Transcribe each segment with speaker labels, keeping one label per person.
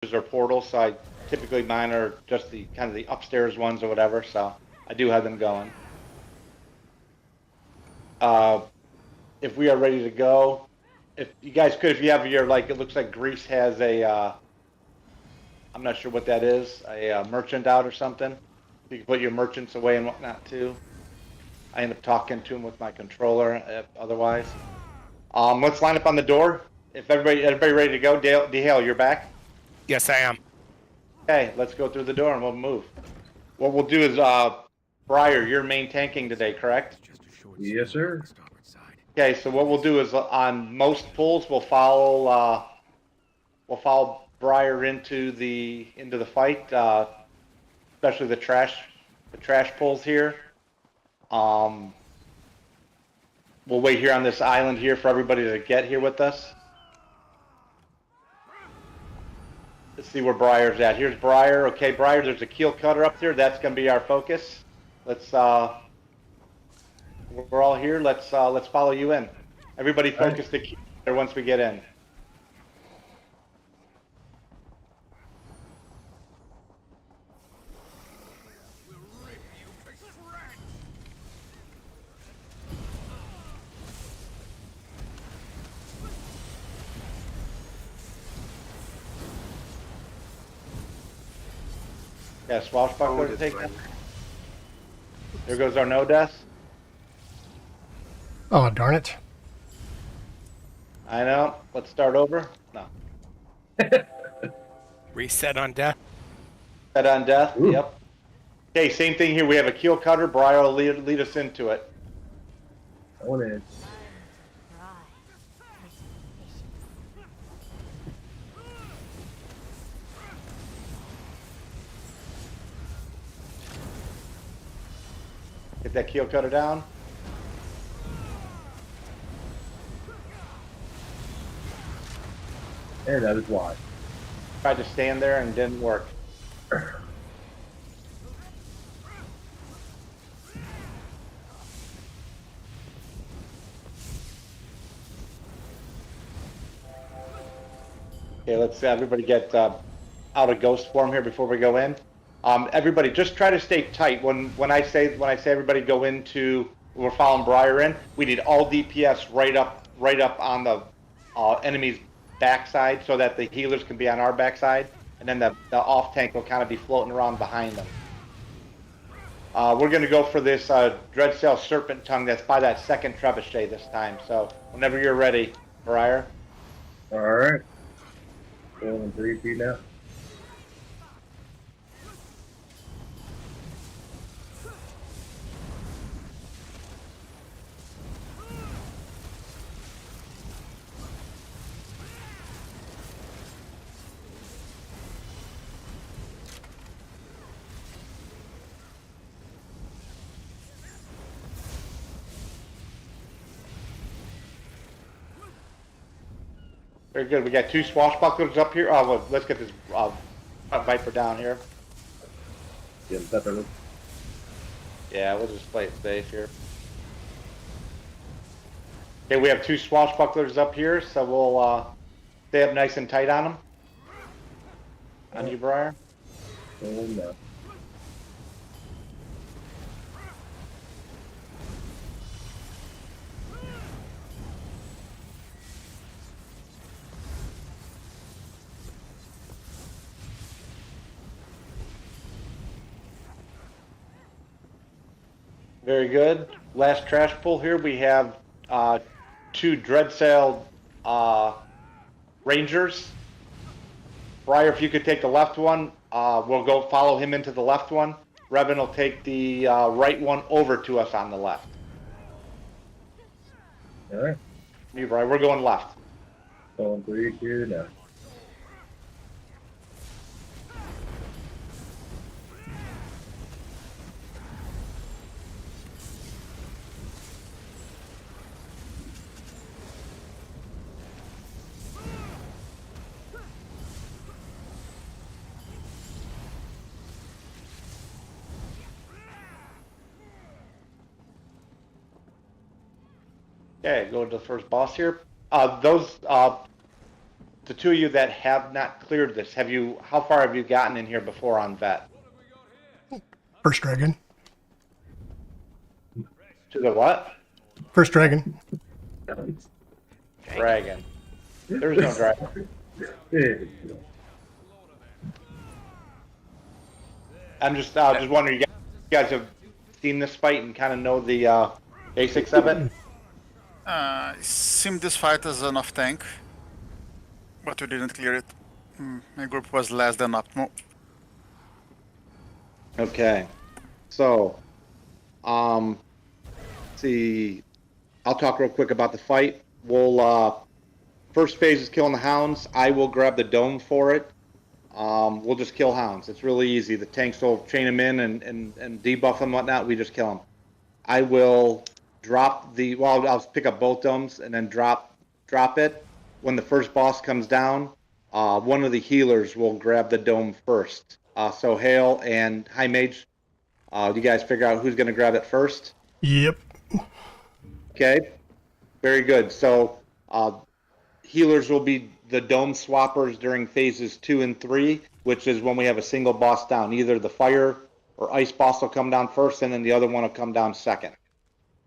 Speaker 1: or portals, so I typically mine are just the kind of the upstairs ones or whatever. So I do have them going. If we are ready to go, if you guys could, if you have your it looks like Greece has a. I'm not sure what that is, a merchant out or something. You can put your merchants away and whatnot too. I end up talking to him with my controller. Otherwise, let's line up on the door. If everybody ready to go, Dale, you're back.
Speaker 2: Yes, I am.
Speaker 1: Okay, let's go through the door and we'll move. What we'll do is, Briar, you're main tanking today, correct?
Speaker 3: Yes, sir.
Speaker 1: Okay, so what we'll do is on most pulls we'll follow Briar into the fight, especially the trash pulls here. We'll wait here on this island here for everybody to get here with us. Let's see where Briar's at. Here's Briar. Okay, Briar, there's a keel cutter up there. That's going to be our focus. Let's we're all here. Let's follow you in. Everybody focus the keel cutter once we get in. Yeah, swashbuckler to take that. There goes our no death.
Speaker 4: Oh, darn it.
Speaker 1: I know. Let's start over. No.
Speaker 2: Reset on death.
Speaker 1: Set on death.
Speaker 3: Ooh.
Speaker 1: Yep. Okay, same thing here. We have a keel cutter. Briar will lead us into it.
Speaker 3: On in.
Speaker 1: Get that keel cutter down.
Speaker 3: And that is why.
Speaker 1: Tried to stand there and didn't work. Okay, let's everybody get out of ghost form here before we go in. Everybody, just try to stay tight. When I say everybody go into, we're following Briar in. We need all DPS right up on the enemy's backside, so that the healers can be on our backside, and then the off tank will kind of be floating around behind them. We're going to go for this Dreadsail Serpent Tongue that's by that second trebuchet this time. So whenever you're ready, Briar.
Speaker 3: All right. Going 3P now.
Speaker 1: Very good. We got two swashbucklers up here. Oh, well, let's get this Viper down here.
Speaker 3: Yeah, pepper.
Speaker 1: Yeah, we'll just play it safe here. Okay, we have two swashbucklers up here, so we'll stay up nice and tight on them. On you, Briar.
Speaker 3: Oh, no.
Speaker 1: Very good. Last trash pull here. We have two Dreadsail Rangers. Briar, if you could take the left one, we'll go follow him into the left one. Revan will take the right one over to us on the left.
Speaker 3: All right.
Speaker 1: You, Briar, we're going left.
Speaker 3: Going 3Q now.
Speaker 1: Okay, go to the first boss here. Those the two of you that have not cleared this, how far have you gotten in here before on vet?
Speaker 4: First dragon.
Speaker 1: To the what?
Speaker 4: First dragon.
Speaker 1: Dragon. There's no dragon. I'm just wondering, you guys have seen this fight and kind of know the basics of it?
Speaker 5: Sim this fight as an off tank, but we didn't clear it. My group was less than optimal.
Speaker 1: Okay. So, let's see. I'll talk real quick about the fight. We'll, first phase is killing the hounds. I will grab the dome for it. We'll just kill hounds. It's really easy. The tanks will chain them in and debuff them and whatnot. We just kill them. I will drop I'll pick up both domes and then drop it. When the first boss comes down, one of the healers will grab the dome first. So Hale and Hi-Mage, do you guys figure out who's going to grab it first?
Speaker 4: Yep.
Speaker 1: Okay. Very good. So healers will be the dome swappers during phases 2 and 3, which is when we have a single boss down. Either the fire or ice boss will come down first, and then the other one will come down second.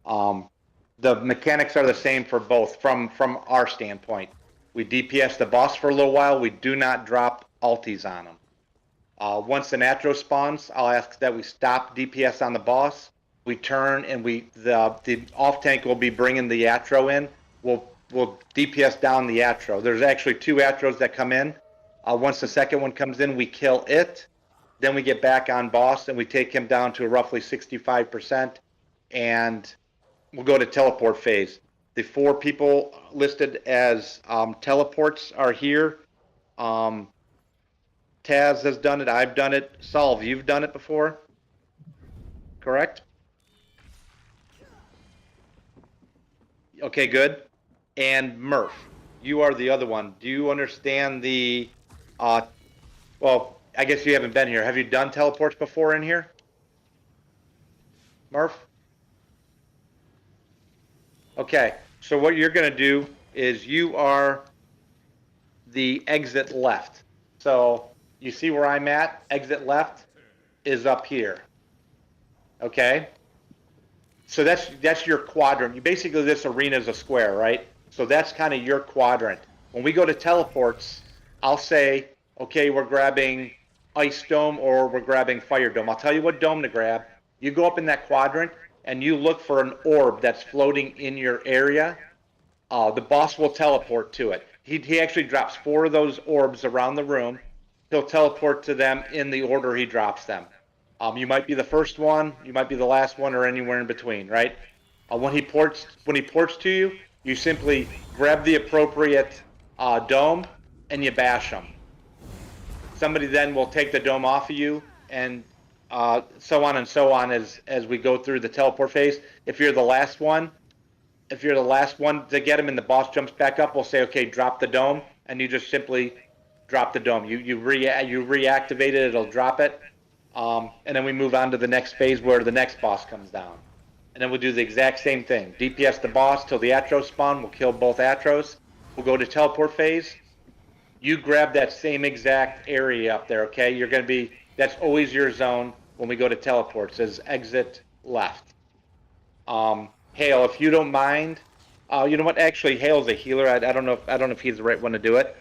Speaker 1: The mechanics are the same for both from our standpoint. We DPS the boss for a little while. We do not drop ultis on them. Once the Natro spawns, I'll ask that we stop DPS on the boss. We turn and the off tank will be bringing the Atro in. We'll DPS down the Atro. There's actually 2 Atros that come in. Once the second one comes in, we kill it. Then we get back on boss and we take him down to roughly 65%, and we'll go to teleport phase. The 4 people listed as teleports are here. Taz has done it. I've done it. Solve, you've done it before? Correct? Okay, good. And Murph, you are the other one. Do you understand the, well, I guess you haven't been here. Have you done teleports before in here? Murph? Okay, so what you're going to do is you are the exit left. So you see where I'm at? Exit left is up here. Okay? So that's your quadrant. You basically, this arena is a square, right? So that's kind of your quadrant. When we go to teleports, I'll say, okay, we're grabbing ice dome or we're grabbing fire dome. I'll tell you what dome to grab. You go up in that quadrant and you look for an orb that's floating in your area. The boss will teleport to it. He actually drops 4 of those orbs around the room. He'll teleport to them in the order he drops them. You might be the first one, you might be the last one, or anywhere in between, right? When he ports to you, you simply grab the appropriate dome and you bash them. Somebody then will take the dome off of you, and so on as we go through the teleport phase. If you're the last one to get him and the boss jumps back up, we'll say, okay, drop the dome, and you just simply drop the dome. You reactivate it, it'll drop it, and then we move on to the next phase where the next boss comes down. And then we'll do the exact same thing. DPS the boss till the Atros spawn. We'll kill both Atros. We'll go to teleport phase. You grab that same exact area up there, okay? That's always your zone when we go to teleports, as exit left. Hale, if you don't mind, you know what? Actually, Hale's a healer. I don't know if he's the right one to do it.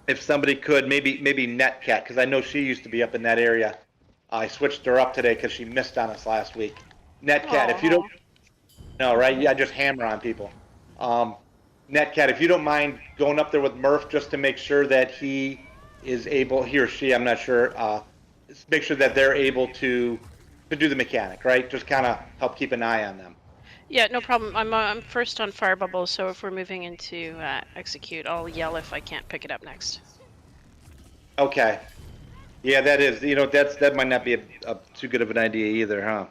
Speaker 1: If somebody could, maybe Netcat, because I know she used to be up in that area. I switched her up today because she missed on us last week. Netcat, if you don't, no, right? Yeah, I just hammer on people. Netcat, if you don't mind going up there with Murph just to make sure that he or she, I'm not sure, make sure that they're able to do the mechanic, right? Just kind of help keep an eye on them.
Speaker 6: Yeah, no problem. I'm first on fire bubble, so if we're moving into execute, I'll yell if I can't pick it up next.
Speaker 1: Okay. Yeah, that is, that might not be a too good of an idea either, huh?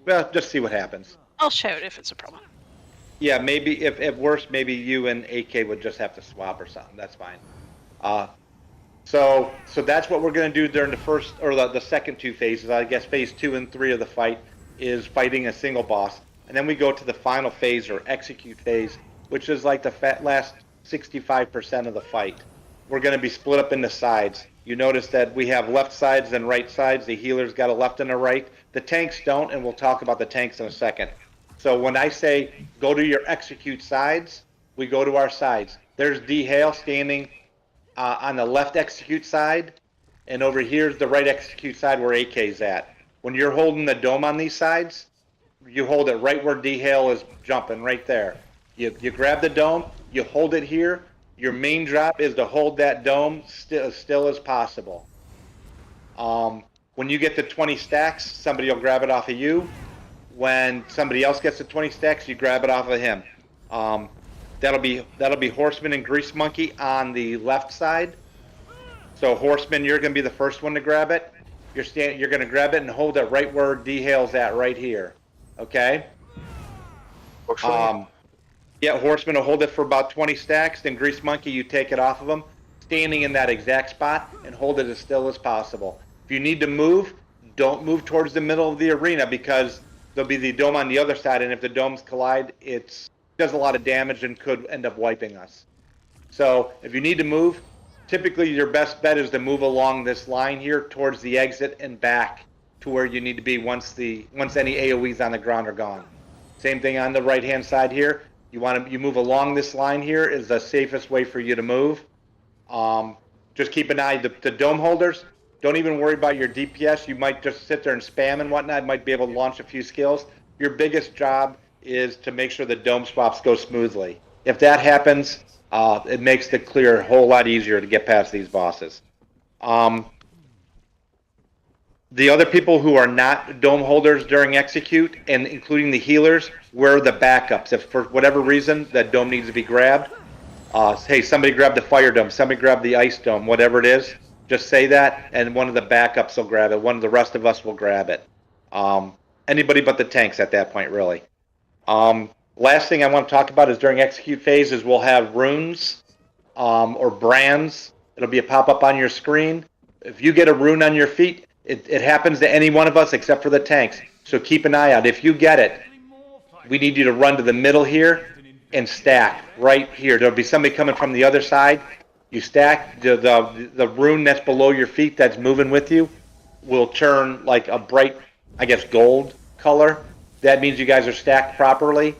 Speaker 1: Well, just see what happens.
Speaker 6: I'll shout if it's a problem.
Speaker 1: Yeah, maybe if worse, maybe you and AK would just have to swap or something. That's fine. So that's what we're going to do during the first or the second 2 phases. I guess phase 2 and 3 of the fight is fighting a single boss, and then we go to the final phase or execute phase, which is like the last 65% of the fight. We're going to be split up into sides. You notice that we have left sides and right sides. The healers got a left and a right. The tanks don't, and we'll talk about the tanks in a second. So when I say go to your execute sides, we go to our sides. There's D. Hale standing on the left execute side, and over here's the right execute side where AK's at. When you're holding the dome on these sides, you hold it right where D. Hale is jumping, right there. You grab the dome, you hold it here. Your main job is to hold that dome still as possible. When you get to 20 stacks, somebody will grab it off of you. When somebody else gets to 20 stacks, you grab it off of him. That'll be Horseman and Grease Monkey on the left side. So Horseman, you're going to be the first one to grab it. You're going to grab it and hold it right where D. Hale's at, right here. Okay. Yeah, Horseman will hold it for about 20 stacks. Then Grease Monkey, you take it off of him, standing in that exact spot, and hold it as still as possible. If you need to move, don't move towards the middle of the arena because there'll be the dome on the other side, and if the domes collide, it does a lot of damage and could end up wiping us. So if you need to move, typically your best bet is to move along this line here towards the exit and back to where you need to be once any AoEs on the ground are gone. Same thing on the right-hand side here. You move along this line here is the safest way for you to move. Just keep an eye. The dome holders, don't even worry about your DPS. You might just sit there and spam and whatnot. Might be able to launch a few skills. Your biggest job is to make sure the dome swaps go smoothly. If that happens, it makes the clear a whole lot easier to get past these bosses. The other people who are not dome holders during execute, and including the healers, we're the backups. If for whatever reason that dome needs to be grabbed, hey, somebody grab the fire dome, somebody grab the ice dome, whatever it is, just say that, and one of the backups will grab it. One of the rest of us will grab it. Anybody but the tanks at that point, really. Last thing I want to talk about is during execute phase is we'll have runes or brands. It'll be a pop-up on your screen. If you get a rune on your feet, it happens to any one of us except for the tanks. So keep an eye out. If you get it, we need you to run to the middle here and stack right here. There'll be somebody coming from the other side. You stack the rune that's below your feet that's moving with you will turn like a bright, I guess, gold color. That means you guys are stacked properly.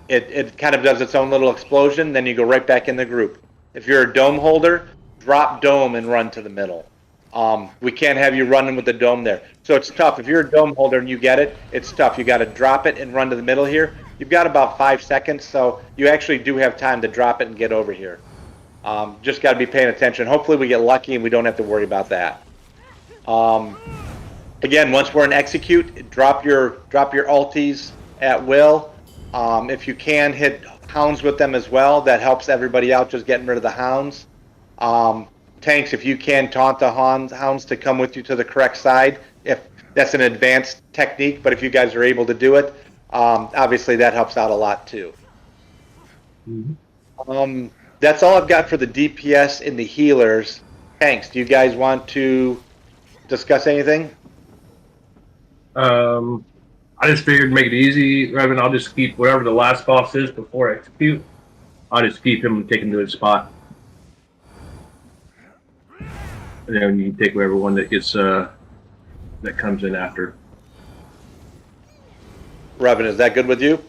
Speaker 1: It kind of does its own little explosion. Then you go right back in the group. If you're a dome holder, drop dome and run to the middle. We can't have you running with the dome there. So it's tough. If you're a dome holder and you get it, it's tough. You got to drop it and run to the middle here. You've got about 5 seconds, so you actually do have time to drop it and get over here. Just got to be paying attention. Hopefully we get lucky and we don't have to worry about that. Again, once we're in execute, drop your ulties at will. If you can, hit hounds with them as well. That helps everybody out just getting rid of the hounds. Tanks, if you can, taunt the hounds to come with you to the correct side. If that's an advanced technique, but if you guys are able to do it, obviously that helps out a lot too. Mm-hmm. That's all I've got for the DPS and the healers. Tanks, do you guys want to discuss anything?
Speaker 3: I just figured make it easy, Revan. I'll just keep whatever the last boss is before I execute. I'll just keep him taken to his spot. And then you can take whatever one that gets that comes in after.
Speaker 1: Revan, is that good with you?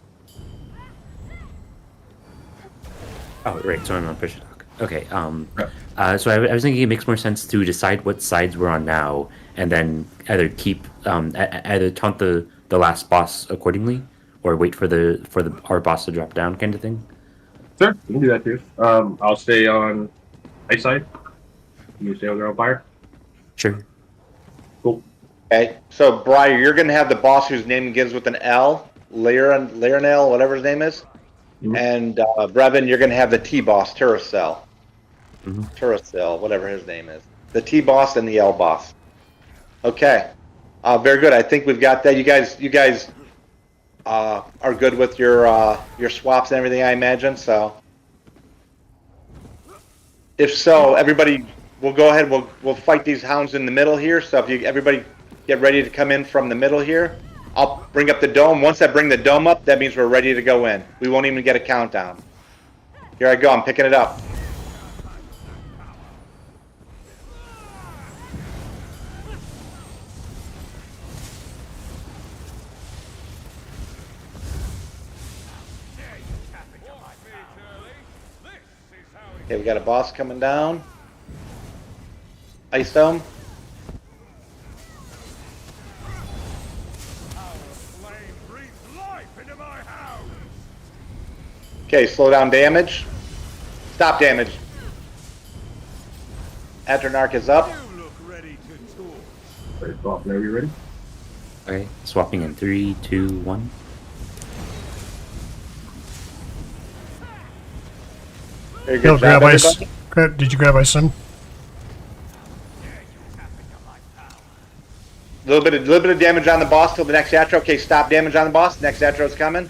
Speaker 7: Oh, right. So I'm on push talk. Okay. So I was thinking it makes more sense to decide what sides we're on now, and then either keep either taunt the last boss accordingly, or wait for our boss to drop down, kind of thing.
Speaker 3: Sure, you can do that too. I'll stay on ice side. You stay on fire.
Speaker 7: Sure.
Speaker 3: Cool.
Speaker 1: Okay. So Briar, you're going to have the boss whose name begins with an L, Lyranel, whatever his name is. Mm-hmm. And Brevin, you're going to have the T-boss, Turacell. Mm-hmm. Turacell, whatever his name is. The T-boss and the L-boss. Okay. Very good. I think we've got that. You guys are good with your swaps and everything, I imagine. So, if so, everybody, we'll go ahead. We'll fight these hounds in the middle here. So if everybody get ready to come in from the middle here. I'll bring up the dome. Once I bring the dome up, that means we're ready to go in. We won't even get a countdown. Here I go. I'm picking it up. Okay, we got a boss coming down. Ice Dome. Okay, slow down damage. Stop damage. Atronarch is up.
Speaker 3: Ready, swap whenever you're ready.
Speaker 7: Okay, swapping in 3, 2, 1.
Speaker 1: Very
Speaker 4: Go
Speaker 1: good
Speaker 4: grab
Speaker 1: job,
Speaker 4: ice.
Speaker 1: everybody.
Speaker 4: Did you grab ice sim?
Speaker 1: Little bit of damage on the boss till the next Atro. Okay, stop damage on the boss. Next Atro's coming.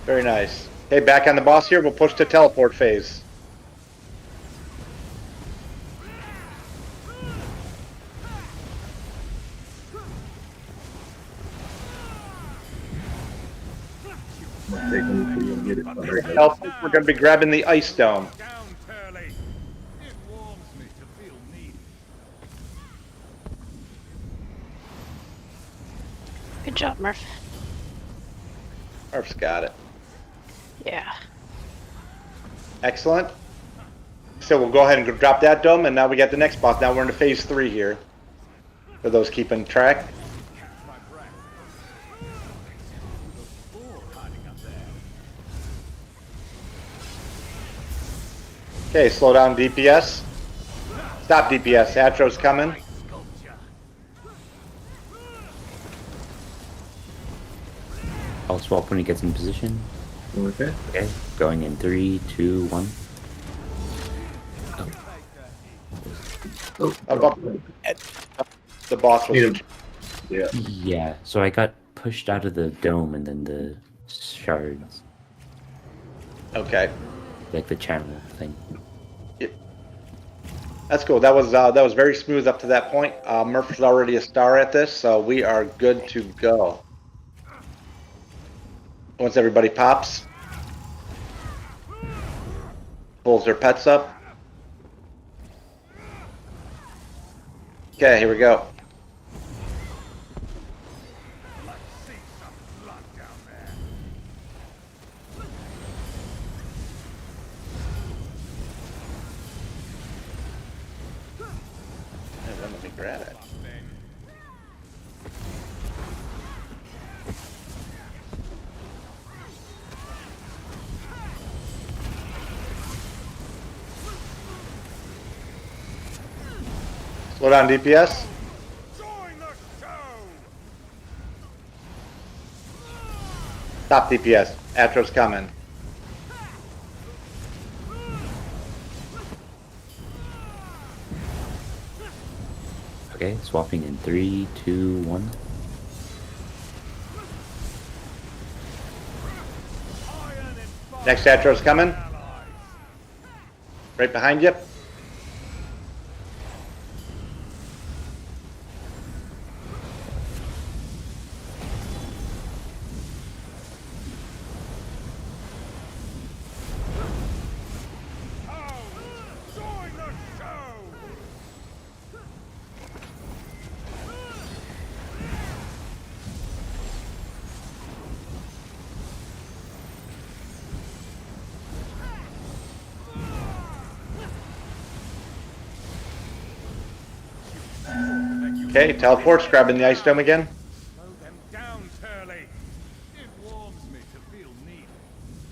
Speaker 1: Very nice. Okay, back on the boss here. We'll push to teleport phase. Teleport, we're going to be grabbing the Ice Dome.
Speaker 6: Good job, Murph.
Speaker 1: Murph's got it.
Speaker 6: Yeah.
Speaker 1: Excellent. So we'll go ahead and drop that dome, and now we got the next boss. Now we're into phase 3 here. For those keeping track. Okay, slow down DPS. Stop DPS. Atro's coming.
Speaker 7: I'll swap when he gets in position.
Speaker 3: Okay.
Speaker 7: Okay, going in 3, 2, 1.
Speaker 1: Up. The boss
Speaker 3: Need
Speaker 1: was...
Speaker 3: him. Yeah.
Speaker 7: Yeah, so I got pushed out of the dome and then the shards,
Speaker 1: Okay.
Speaker 7: like the channel thing.
Speaker 1: That's cool. That was very smooth up to that point. Murph's already a star at this, so we are good to go. Once everybody pops, pulls their pets up. Okay, here we go. Let me grab it. Slow down DPS. Stop DPS. Atro's coming.
Speaker 7: Okay, swapping in 3, 2, 1.
Speaker 1: Next Atro's coming. Right behind you. Okay, teleports, grabbing the Ice Dome again.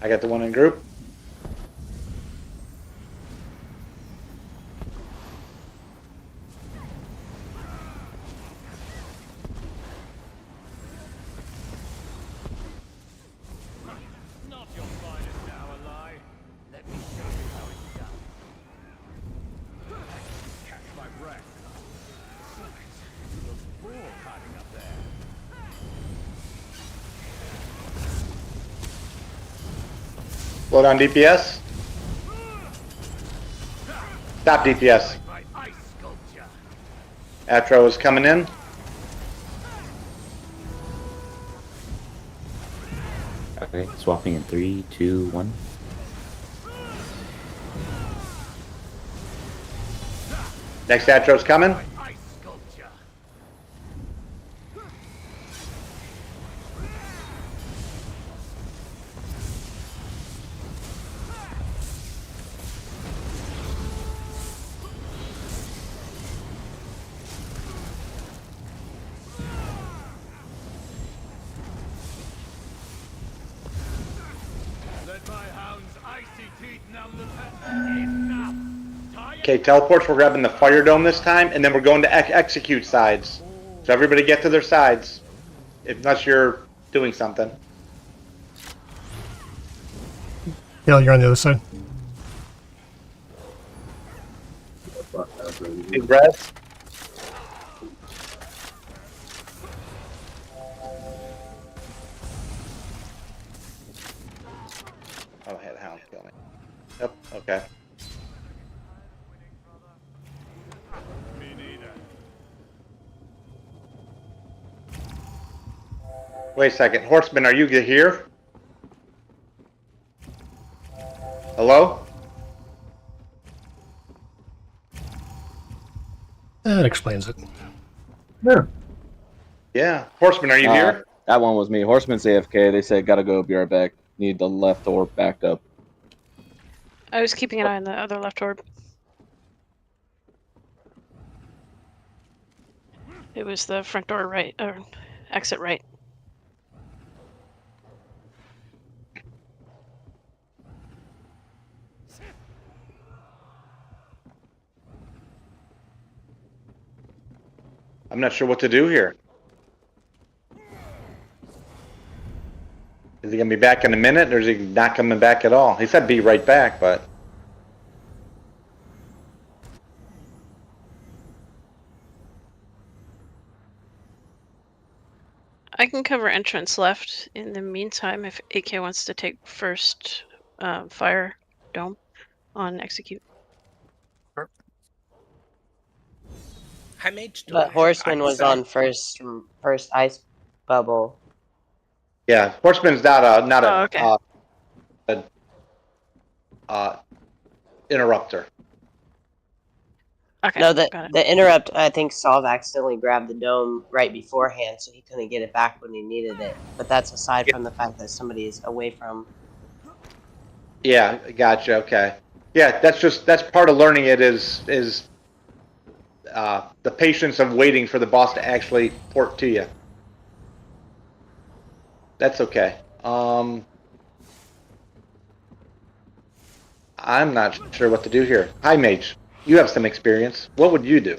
Speaker 1: I got the one in group. Slow down DPS. Stop DPS. Atro is coming in.
Speaker 7: Okay, swapping in 3, 2, 1.
Speaker 1: Next Atro's coming. Okay, teleports, we're grabbing the fire dome this time, and then we're going to execute sides. So everybody get to their sides, unless you're doing something.
Speaker 4: Yeah, you're on the other side.
Speaker 1: Big red. Oh, I had a hound kill me. Yep, okay. Wait a second. Horseman, are you here? Hello?
Speaker 4: That explains it.
Speaker 3: Yeah.
Speaker 1: Yeah. Horseman, are you here?
Speaker 8: That one was me. Horseman's AFK. They said, gotta go, be right back. Need the left orb backed up.
Speaker 6: I was keeping an eye on the other left orb. It was the front door right, or exit right.
Speaker 1: I'm not sure what to do here. Is he going to be back in a minute, or is he not coming back at all? He said be right back, but...
Speaker 6: I can cover entrance left in the meantime if AK wants to take first fire dome on execute.
Speaker 2: Hi-Mage, do I
Speaker 9: But
Speaker 2: have
Speaker 9: Horseman was
Speaker 2: eyesight?
Speaker 9: on first ice bubble.
Speaker 1: Yeah, Horseman's not
Speaker 6: Oh, okay.
Speaker 1: Interrupter.
Speaker 6: Okay.
Speaker 9: No,
Speaker 6: got it.
Speaker 9: the interrupt. I think Solve accidentally grabbed the dome right beforehand, so he couldn't get it back when he needed it. But that's aside from the fact that somebody is away from.
Speaker 1: Yeah, gotcha. Okay. Yeah, that's part of learning it is the patience of waiting for the boss to actually port to you. That's okay. I'm not sure what to do here. Hi-Mage, you have some experience. What would you do?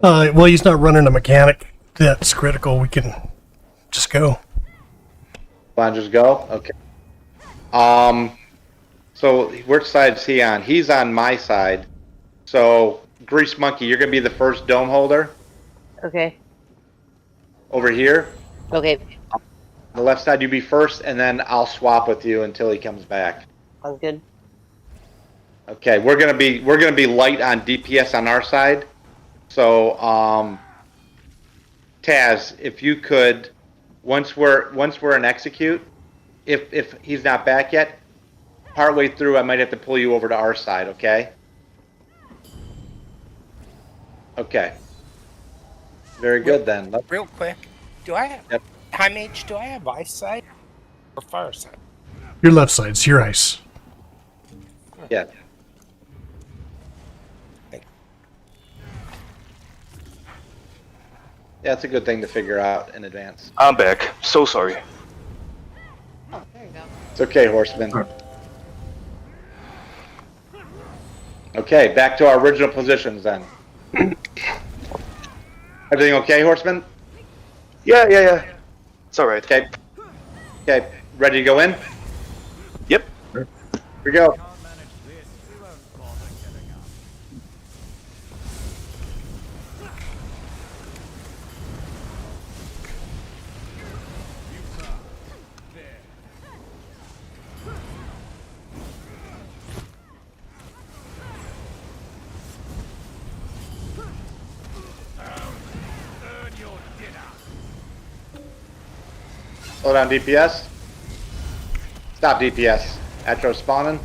Speaker 4: Well, he's not running a mechanic that's critical. We can just go.
Speaker 1: Fine, just go? Okay. So which side is he on? He's on my side. So, Grease Monkey, you're going to be the first dome holder
Speaker 9: Okay.
Speaker 1: over here.
Speaker 9: Okay.
Speaker 1: On the left side, you be first, and then I'll swap with you until he comes back.
Speaker 9: Sounds good.
Speaker 1: Okay, we're gonna be light on DPS on our side. So, Taz, if you could, once we're in execute, if he's not back yet, partway through, I might have to pull you over to our side. Okay. Okay. Very good then.
Speaker 2: Real quick, do I have...
Speaker 1: Yep.
Speaker 2: Hi-Mage, do I have eyesight or fire sight?
Speaker 4: Your left side's your ice.
Speaker 1: Yeah. Yeah, it's a good thing to figure out in advance.
Speaker 10: I'm back. So sorry.
Speaker 6: Oh, there you go.
Speaker 1: It's okay, Horseman. Okay, back to our original positions then. Everything okay, Horseman?
Speaker 10: Yeah. It's alright.
Speaker 1: Okay. Okay, ready to go in?
Speaker 10: Yep.
Speaker 1: Here we go. Slow down DPS. Stop DPS. Atro spawning.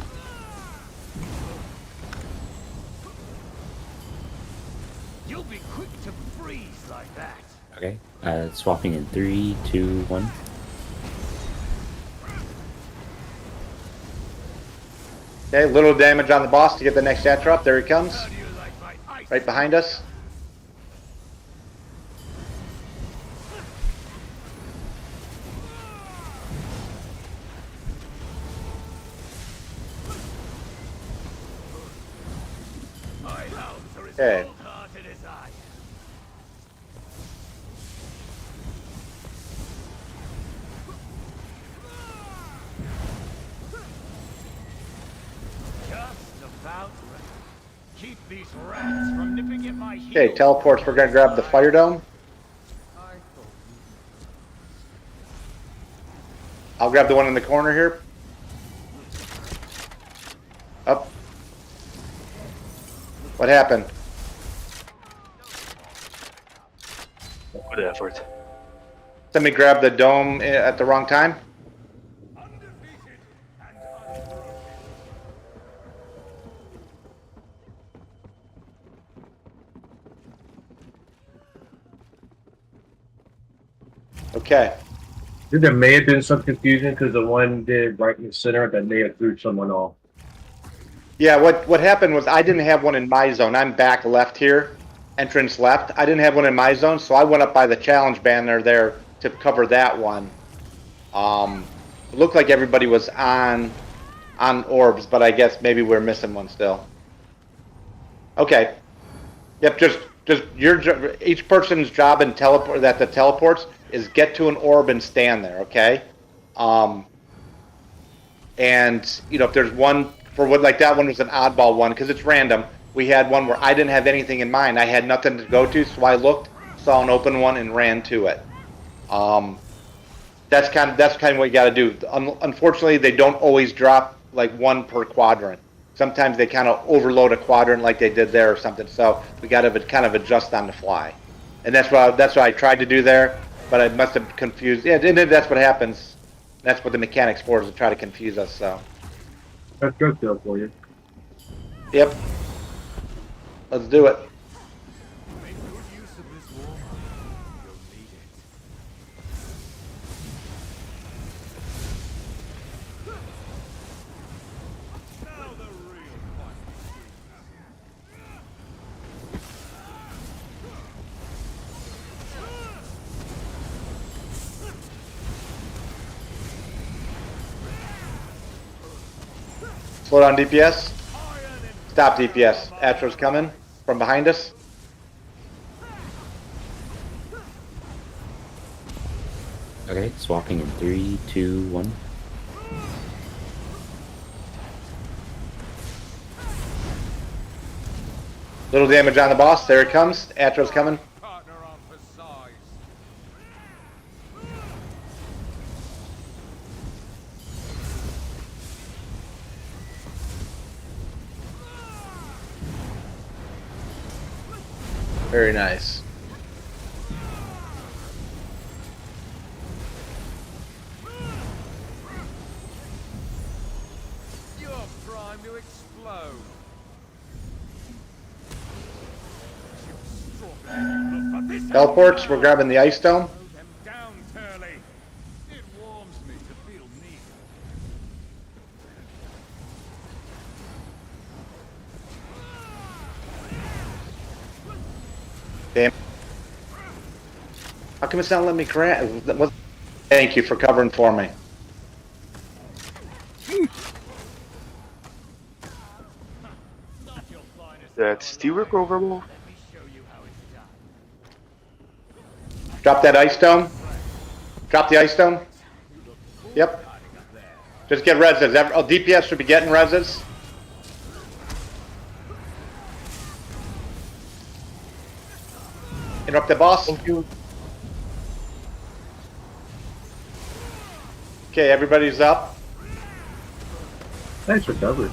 Speaker 11: You'll be quick to freeze like that.
Speaker 7: Okay. Swapping in 3, 2, 1.
Speaker 1: Okay, little damage on the boss to get the next Atro up. There he comes.
Speaker 11: How do you like my ice?
Speaker 1: Right behind us.
Speaker 11: My hounds are as
Speaker 1: Okay.
Speaker 11: cold-hearted as I am. Just about ready. Keep these rats from nipping at my heels.
Speaker 1: Okay, teleports. We're gonna grab the fire dome. I'll grab the one in the corner here. Up. What happened?
Speaker 10: Good effort.
Speaker 1: Somebody grabbed the dome at the wrong time?
Speaker 11: Undefeated and unbroken.
Speaker 1: Okay.
Speaker 3: I think there may have been some confusion because the one did right in the center that may have threw someone off.
Speaker 1: Yeah, what happened was I didn't have one in my zone. I'm back left here, entrance left. I didn't have one in my zone, so I went up by the challenge banner there to cover that one. It looked like everybody was on orbs, but I guess maybe we're missing one still. Okay. Yep, just each person's job in teleport that the teleports is get to an orb and stand there, okay? And you know, if there's one for what, like that one was an oddball one because it's random. We had one where I didn't have anything in mind. I had nothing to go to, so I looked, saw an open one, and ran to it. That's kind of what you got to do. Unfortunately, they don't always drop like one per quadrant. Sometimes they kind of overload a quadrant like they did there or something. So we got to kind of adjust on the fly, and that's what I tried to do there. But I must have confused. Yeah, and that's what happens. That's what the mechanics for, is to try to confuse us. So.
Speaker 3: That's good though for you.
Speaker 1: Yep. Let's do it.
Speaker 11: Make good use of this warm. You'll need it. Now the real fight
Speaker 1: Slow down DPS. Stop DPS. Atro's coming from behind us.
Speaker 7: Okay, swapping in 3, 2, 1.
Speaker 1: Little damage on the boss. There it comes. Atro's coming.
Speaker 11: partner on for size.
Speaker 1: Very nice.
Speaker 11: You're primed to explode.
Speaker 1: Teleports. We're grabbing the ice dome.
Speaker 11: Throw them down, Turley. It warms me to feel needed.
Speaker 1: Damn. How come it's not letting me grab? Thank you for covering for me.
Speaker 10: That's still recoverable.
Speaker 11: Let me show you how it's done.
Speaker 1: Drop that ice dome. Drop the ice dome. Yep. Just get reses. DPS should be getting reses. Interrupt the boss.
Speaker 3: Thank you.
Speaker 1: Okay, everybody's up.
Speaker 3: Thanks for covering.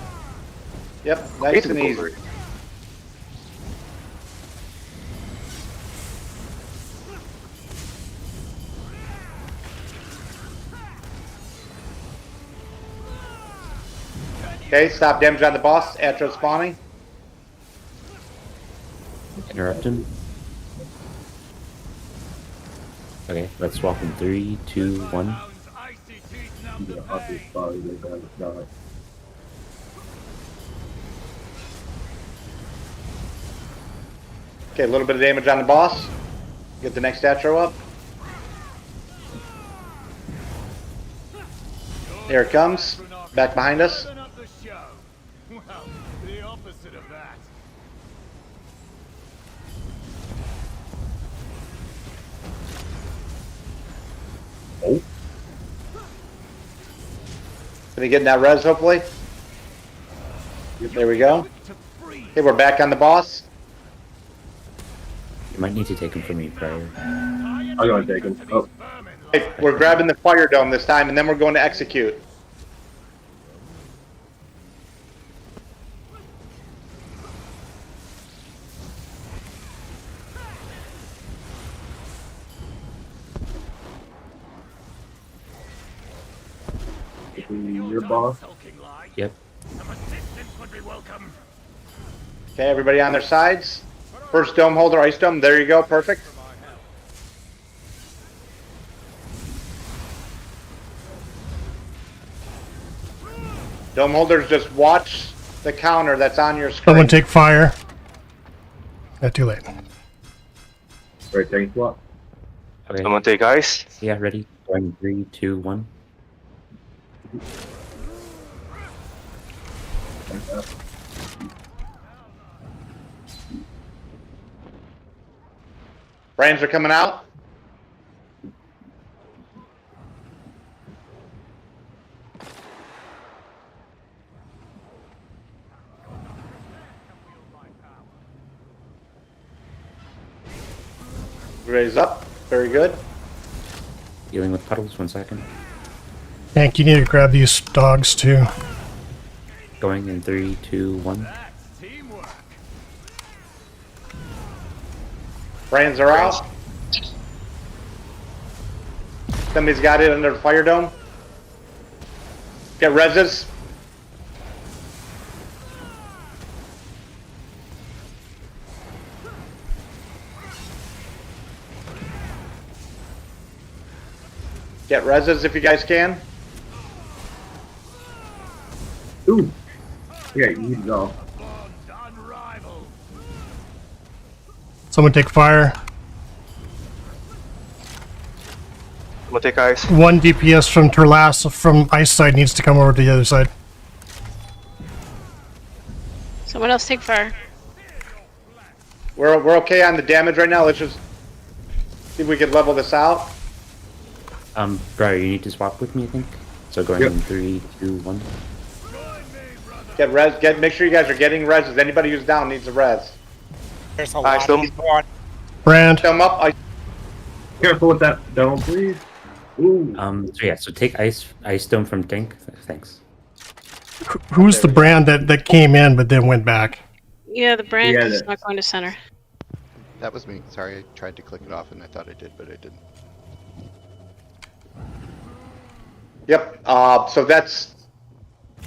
Speaker 1: Yep, nice
Speaker 10: Great
Speaker 1: and easy.
Speaker 10: recovery.
Speaker 1: Okay, stop damage on the boss. Atro spawning.
Speaker 7: Interrupt him. Okay, let's swap in 3, 2, 1.
Speaker 1: Okay, a little bit of damage on the boss. Get the next Atro up. There it comes. Back behind us.
Speaker 11: Well, the opposite of that.
Speaker 3: Oh.
Speaker 1: Gonna get in that res, hopefully. There we go. Okay, we're back on the boss.
Speaker 7: You might need to take him from me prior.
Speaker 3: I'm gonna take him. Oh.
Speaker 1: Okay, we're grabbing the fire dome this time, and then we're going to execute.
Speaker 3: Your boss.
Speaker 7: Yep.
Speaker 1: Okay, everybody on their sides. First dome holder, ice dome. There you go, perfect. Dome holders, just watch the counter that's on your screen.
Speaker 4: Someone take fire. Not too late.
Speaker 3: Right, tank swap.
Speaker 7: Okay.
Speaker 10: Someone take ice.
Speaker 7: Yeah, ready. Going 3, 2, 1.
Speaker 1: Brands are coming out. Raise up. Very good.
Speaker 7: Dealing with puddles, 1 second.
Speaker 4: Hank, you need to grab these dogs too.
Speaker 7: Going in 3, 2, 1.
Speaker 1: Brands are out. Somebody's got it under the fire dome. Get reses. Get reses if you guys can.
Speaker 3: Ooh. Yeah, you need to go.
Speaker 4: Someone take fire.
Speaker 10: Someone take ice.
Speaker 4: 1 DPS from Turlas from ice side needs to come over to the other side.
Speaker 6: Someone else take fire.
Speaker 1: We're okay on the damage right now. Let's just see if we can level this out.
Speaker 7: Briar, you need to swap with me, I think. So going
Speaker 3: Yep.
Speaker 7: in 3, 2, 1.
Speaker 1: Get res. Make sure you guys are getting reses. Anybody who's down needs a res.
Speaker 2: There's a
Speaker 10: I
Speaker 2: lot
Speaker 10: still-
Speaker 2: of people on.
Speaker 4: Brand.
Speaker 1: Come up.
Speaker 3: Careful with that dome, please. Ooh.
Speaker 7: So yeah, so take ice dome from tank. Thanks.
Speaker 4: Who's the brand that came in but then went back?
Speaker 6: Yeah, the brand
Speaker 3: Yeah,
Speaker 6: is
Speaker 3: that's-
Speaker 6: not going to center.
Speaker 12: That was me. Sorry, I tried to click it off and I thought I did, but I didn't.
Speaker 1: Yep. So that's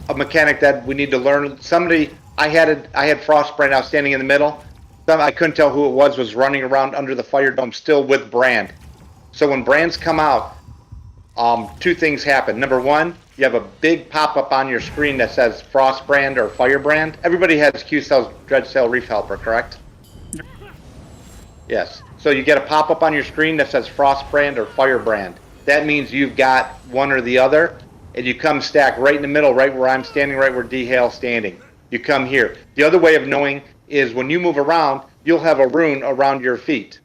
Speaker 1: a mechanic that we need to learn. Somebody, I had Frostbrand out standing in the middle. I couldn't tell who it was running around under the fire dome still with Brand. So when Brands come out, 2 things happen. Number 1, you have a big pop-up on your screen that says Frostbrand or Firebrand. Everybody has Q-Cell's Dreadsail Reef Helper, correct? Yes. So you get a pop-up on your screen that says Frostbrand or Firebrand. That means you've got one or the other, and you come stack right in the middle, right where I'm standing, right where D-Hale's standing. You come here. The other way of knowing is when you move around, you'll have a rune around your feet.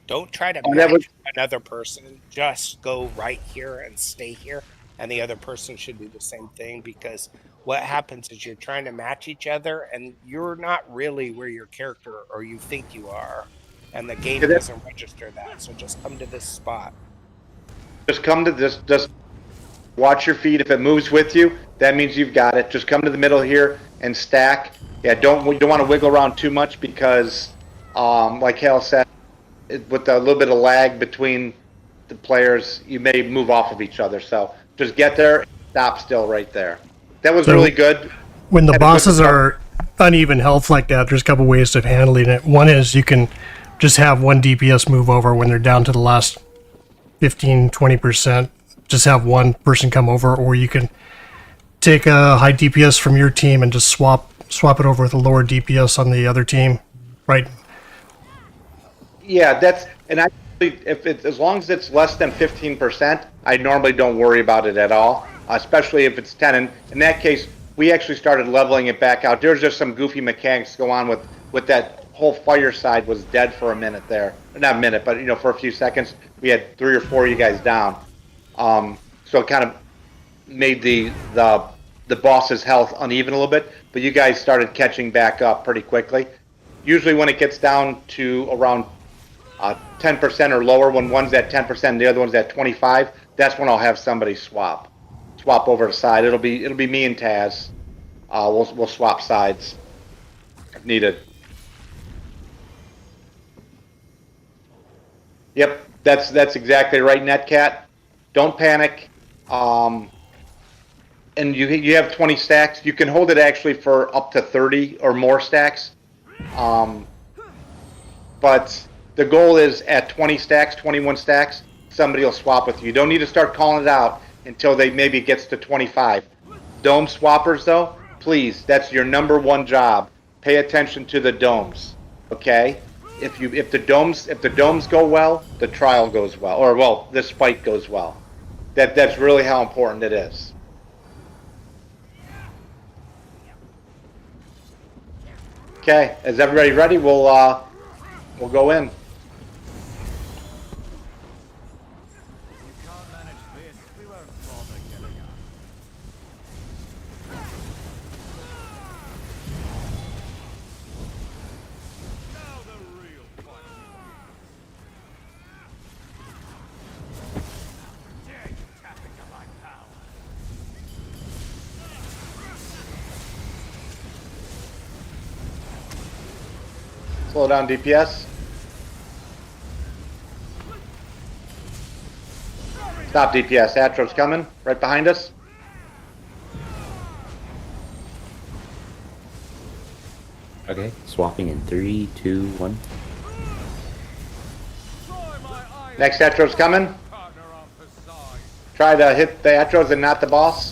Speaker 2: Don't try to
Speaker 1: Oh, that
Speaker 2: match another person. Just go right here and stay here, and the other person should do the same thing. Because what happens is you're trying to match each other, and you're not really where your character or you think you are, and the game doesn't register that. So just come to this spot.
Speaker 1: Just come to this. Just watch your feet. If it moves with you, that means you've got it. Just come to the middle here and stack. Yeah, don't want to wiggle around too much because, like Hale said, with a little bit of lag between the players, you may move off of each other. So just get there stop still right there. That was
Speaker 4: So-
Speaker 1: really good.
Speaker 4: When the
Speaker 1: Had a good
Speaker 4: bosses
Speaker 1: recovery.
Speaker 4: are uneven health like that, there's a couple ways of handling it. One is you can just have one DPS move over when they're down to the last 15, 20%. Just have one person come over, or you can take a high DPS from your team and just swap it over with a lower DPS on the other team, right?
Speaker 1: Yeah, that's, and I, if it's, as long as it's less than 15%, I normally don't worry about it at all, especially if it's 10. And in that case, we actually started leveling it back out. There's just some goofy mechanics go on with that whole fire side was dead for a minute there. Not a minute, but you know, for a few seconds, we had 3 or 4 of you guys down. So it kind of made the boss's health uneven a little bit, but you guys started catching back up pretty quickly. Usually when it gets down to around 10% or lower, when one's at 10% and the other one's at 25, that's when I'll have somebody swap over the side. It'll be me and Taz. We'll swap sides if needed. Yep, that's exactly right, Netcat. Don't panic. And you have 20 stacks. You can hold it actually for up to 30 or more stacks. But the goal is at 20 stacks, 21 stacks, somebody will swap with you. You don't need to start calling it out until they maybe gets to 25. Dome swappers though, please, that's your #1 job. Pay attention to the domes. Okay? If the domes go well, the trial goes well. Or well, this fight goes well. That's really how important it is. Okay, is everybody ready? We'll go in. Slow down DPS. Stop DPS. Atro's coming right behind us.
Speaker 7: Okay, swapping in 3, 2, 1.
Speaker 1: Next Atro's coming. Try to hit the Atros and not the boss.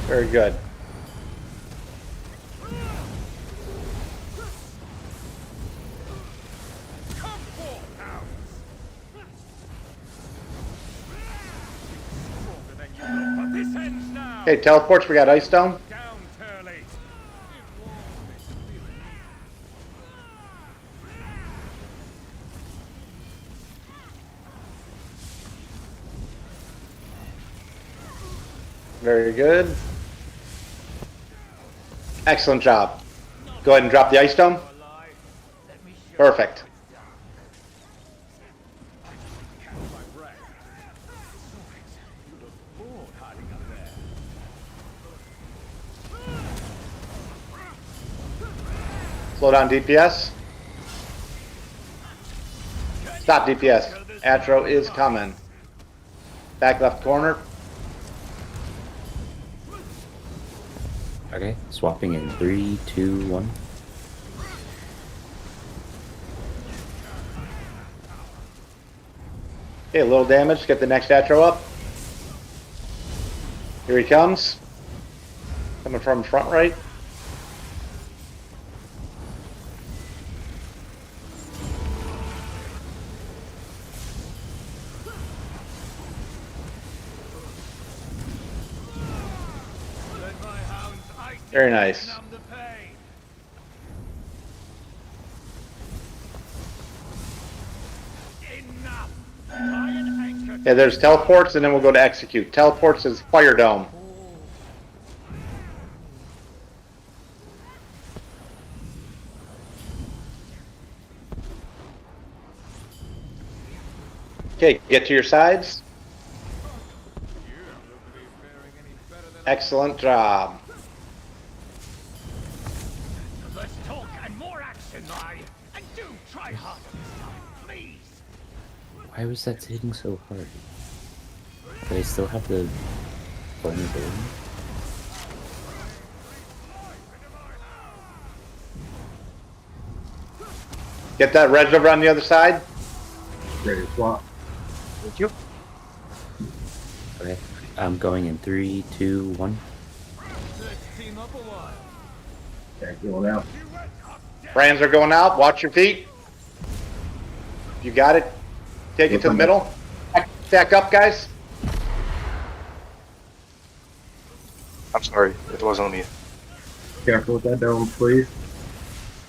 Speaker 1: Very good. Okay, teleports, we got Ice Dome. Very good. Excellent job. Go ahead and drop the Ice Dome. Perfect. Slow down DPS. Stop DPS. Atro is coming. Back left corner.
Speaker 7: Okay, swapping in 3, 2, 1.
Speaker 1: Okay, a little damage. Get the next Atro up. Here he comes. Coming from front right. Very nice. Yeah, there's teleports, and then we'll go to execute. Teleports is Fire Dome. Okay, get to your sides. Excellent job.
Speaker 7: Why was that hitting so hard? Do I still have the vulnerability?
Speaker 1: Get that res over on the other side.
Speaker 3: Ready to swap.
Speaker 10: Thank you.
Speaker 7: Okay. I'm going in 3, 2, 1.
Speaker 3: Okay, going out.
Speaker 1: Brands are going out. Watch your feet. You got it. Take it to the middle. Stack up, guys.
Speaker 10: I'm sorry, it was on me.
Speaker 3: Careful with that dome, please.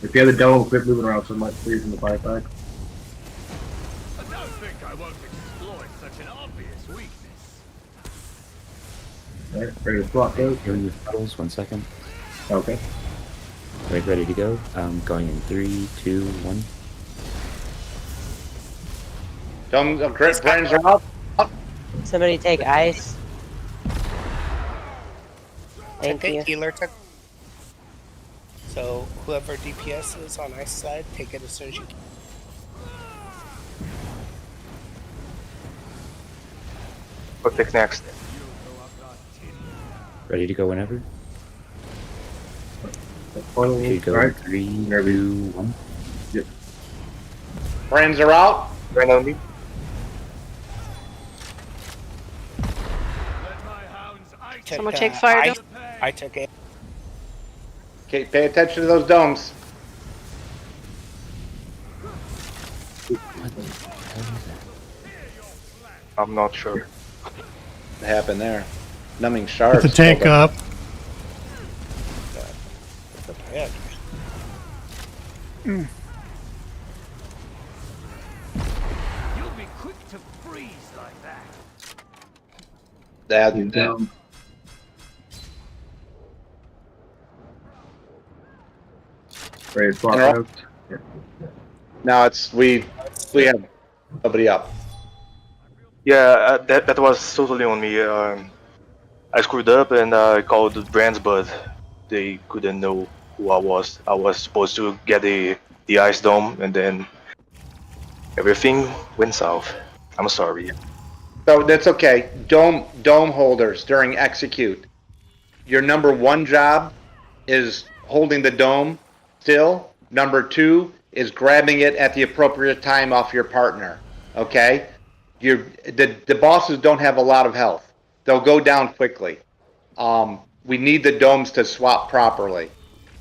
Speaker 3: If you have the dome, quit moving around so much, please, in the fight back.
Speaker 11: I don't think I won't exploit such an obvious weakness.
Speaker 3: Alright, ready to swap those?
Speaker 7: Healing with puddles, 1 second.
Speaker 3: Okay.
Speaker 7: Right, ready to go. I'm going in 3, 2, 1.
Speaker 1: Brands are out.
Speaker 9: Somebody take ice. Thank
Speaker 2: Took
Speaker 9: you.
Speaker 2: it, healer took. So whoever DPS is on ice side, take it as soon as you can.
Speaker 10: What pick next?
Speaker 7: Ready to go whenever.
Speaker 3: Portal,
Speaker 7: Here you go.
Speaker 3: alright.
Speaker 7: 3, 2, 1.
Speaker 1: Brands are out.
Speaker 10: Brand on me.
Speaker 6: Someone take fire dome.
Speaker 2: I took it.
Speaker 1: Okay, pay attention to those domes.
Speaker 7: What the hell is that?
Speaker 10: I'm not sure.
Speaker 1: What happened there? Numbing shards.
Speaker 4: Get the tank up.
Speaker 2: Yeah.
Speaker 11: You'll be quick to freeze like that.
Speaker 1: That.
Speaker 3: Down. Ready to swap
Speaker 1: Interrupt.
Speaker 3: out.
Speaker 1: Now it's we have nobody up.
Speaker 10: Yeah, that was totally on me. I screwed up and I called the brands, but they couldn't know who I was. I was supposed to get the ice dome, and then everything went south. I'm sorry.
Speaker 1: So that's okay. Dome holders during execute. Your number 1 job is holding the dome still. Number 2 is grabbing it at the appropriate time off your partner. Okay? The bosses don't have a lot of health. They'll go down quickly. We need the domes to swap properly.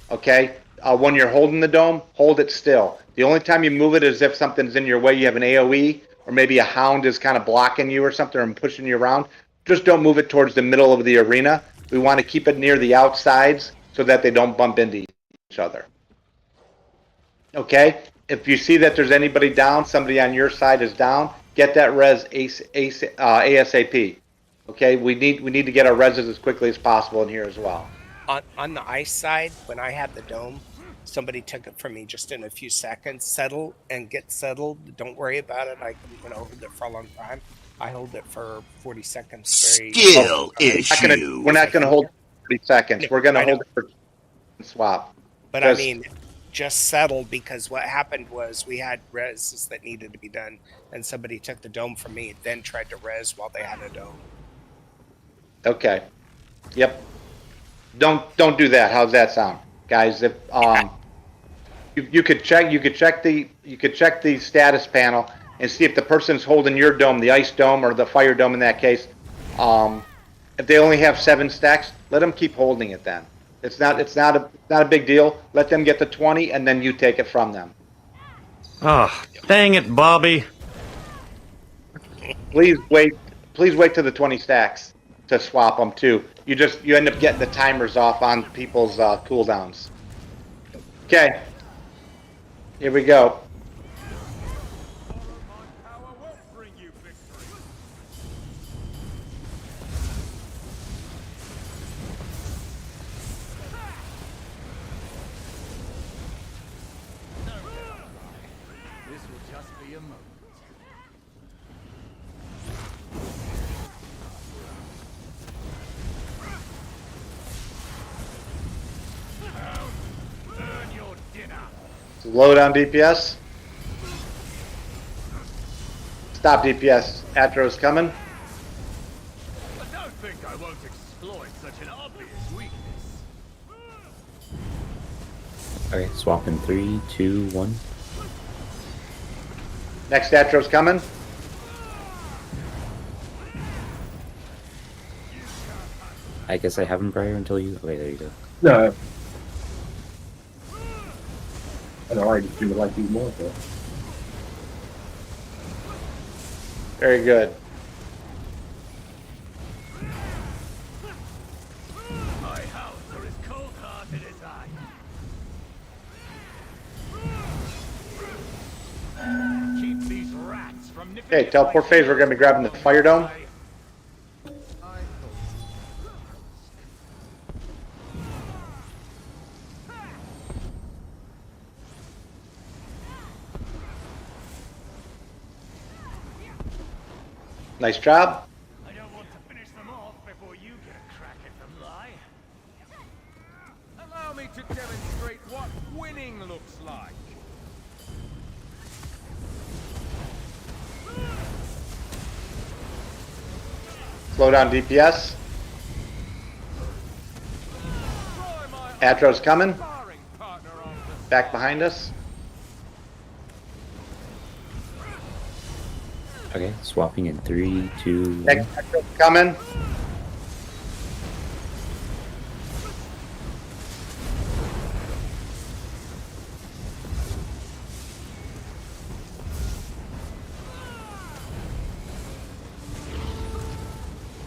Speaker 1: Okay? When you're holding the dome, hold it still. The only time you move it is if something's in your way, you have an AoE, or maybe a hound is kind of blocking you or something and pushing you around. Just don't move it towards the middle of the arena. We want to keep it near the outsides so that they don't bump into each other. Okay? If you see that there's anybody down, somebody on your side is down, get that res ASAP. Okay? We need to get our reses as quickly as possible in here as well.
Speaker 2: On the ice side, when I had the dome, somebody took it from me just in a few seconds. Settle and get settled. Don't worry about it. I can hold it for a long time. I hold it for 40 seconds.
Speaker 11: Skill issue.
Speaker 1: We're not gonna hold 40 seconds. We're gonna hold it for swap.
Speaker 2: But I mean, just settled, because what happened was we had reses that needed to be done, and somebody took the dome from me, then tried to res while they had a dome.
Speaker 1: Okay. Yep. Don't do that. How's that sound, guys? If you could check the status panel and see if the person's holding your dome, the ice dome or the fire dome in that case. If they only have 7 stacks, let them keep holding it then. It's not a big deal. Let them get the 20 and then you take it from them.
Speaker 11: Oh, dang it, Bobby.
Speaker 1: Please wait till the 20 stacks to swap them too. You end up getting the timers off on people's cooldowns. Okay. Here we go.
Speaker 11: This will just be a moment. Earn your dinner.
Speaker 1: Load on DPS. Stop DPS. Atro's coming.
Speaker 11: I don't think I won't exploit such an obvious weakness.
Speaker 7: Okay, swap in 3, 2, 1.
Speaker 1: Next Atro's coming.
Speaker 7: I guess I haven't Briar until you. Okay, there you go.
Speaker 3: No. I know I just do like these more though.
Speaker 1: Very good.
Speaker 11: My house are as cold-hearted as I. Keep these rats from nipping.
Speaker 1: Okay, teleport phase. We're going to be grabbing the fire dome. Nice job.
Speaker 11: I don't want to finish them off before you get a crack at them, Lie. Allow me to demonstrate what winning looks like.
Speaker 1: Slow down DPS. Atro's coming. Back behind us.
Speaker 7: Okay, swapping in 3, 2, 1.
Speaker 1: Next Atro's coming.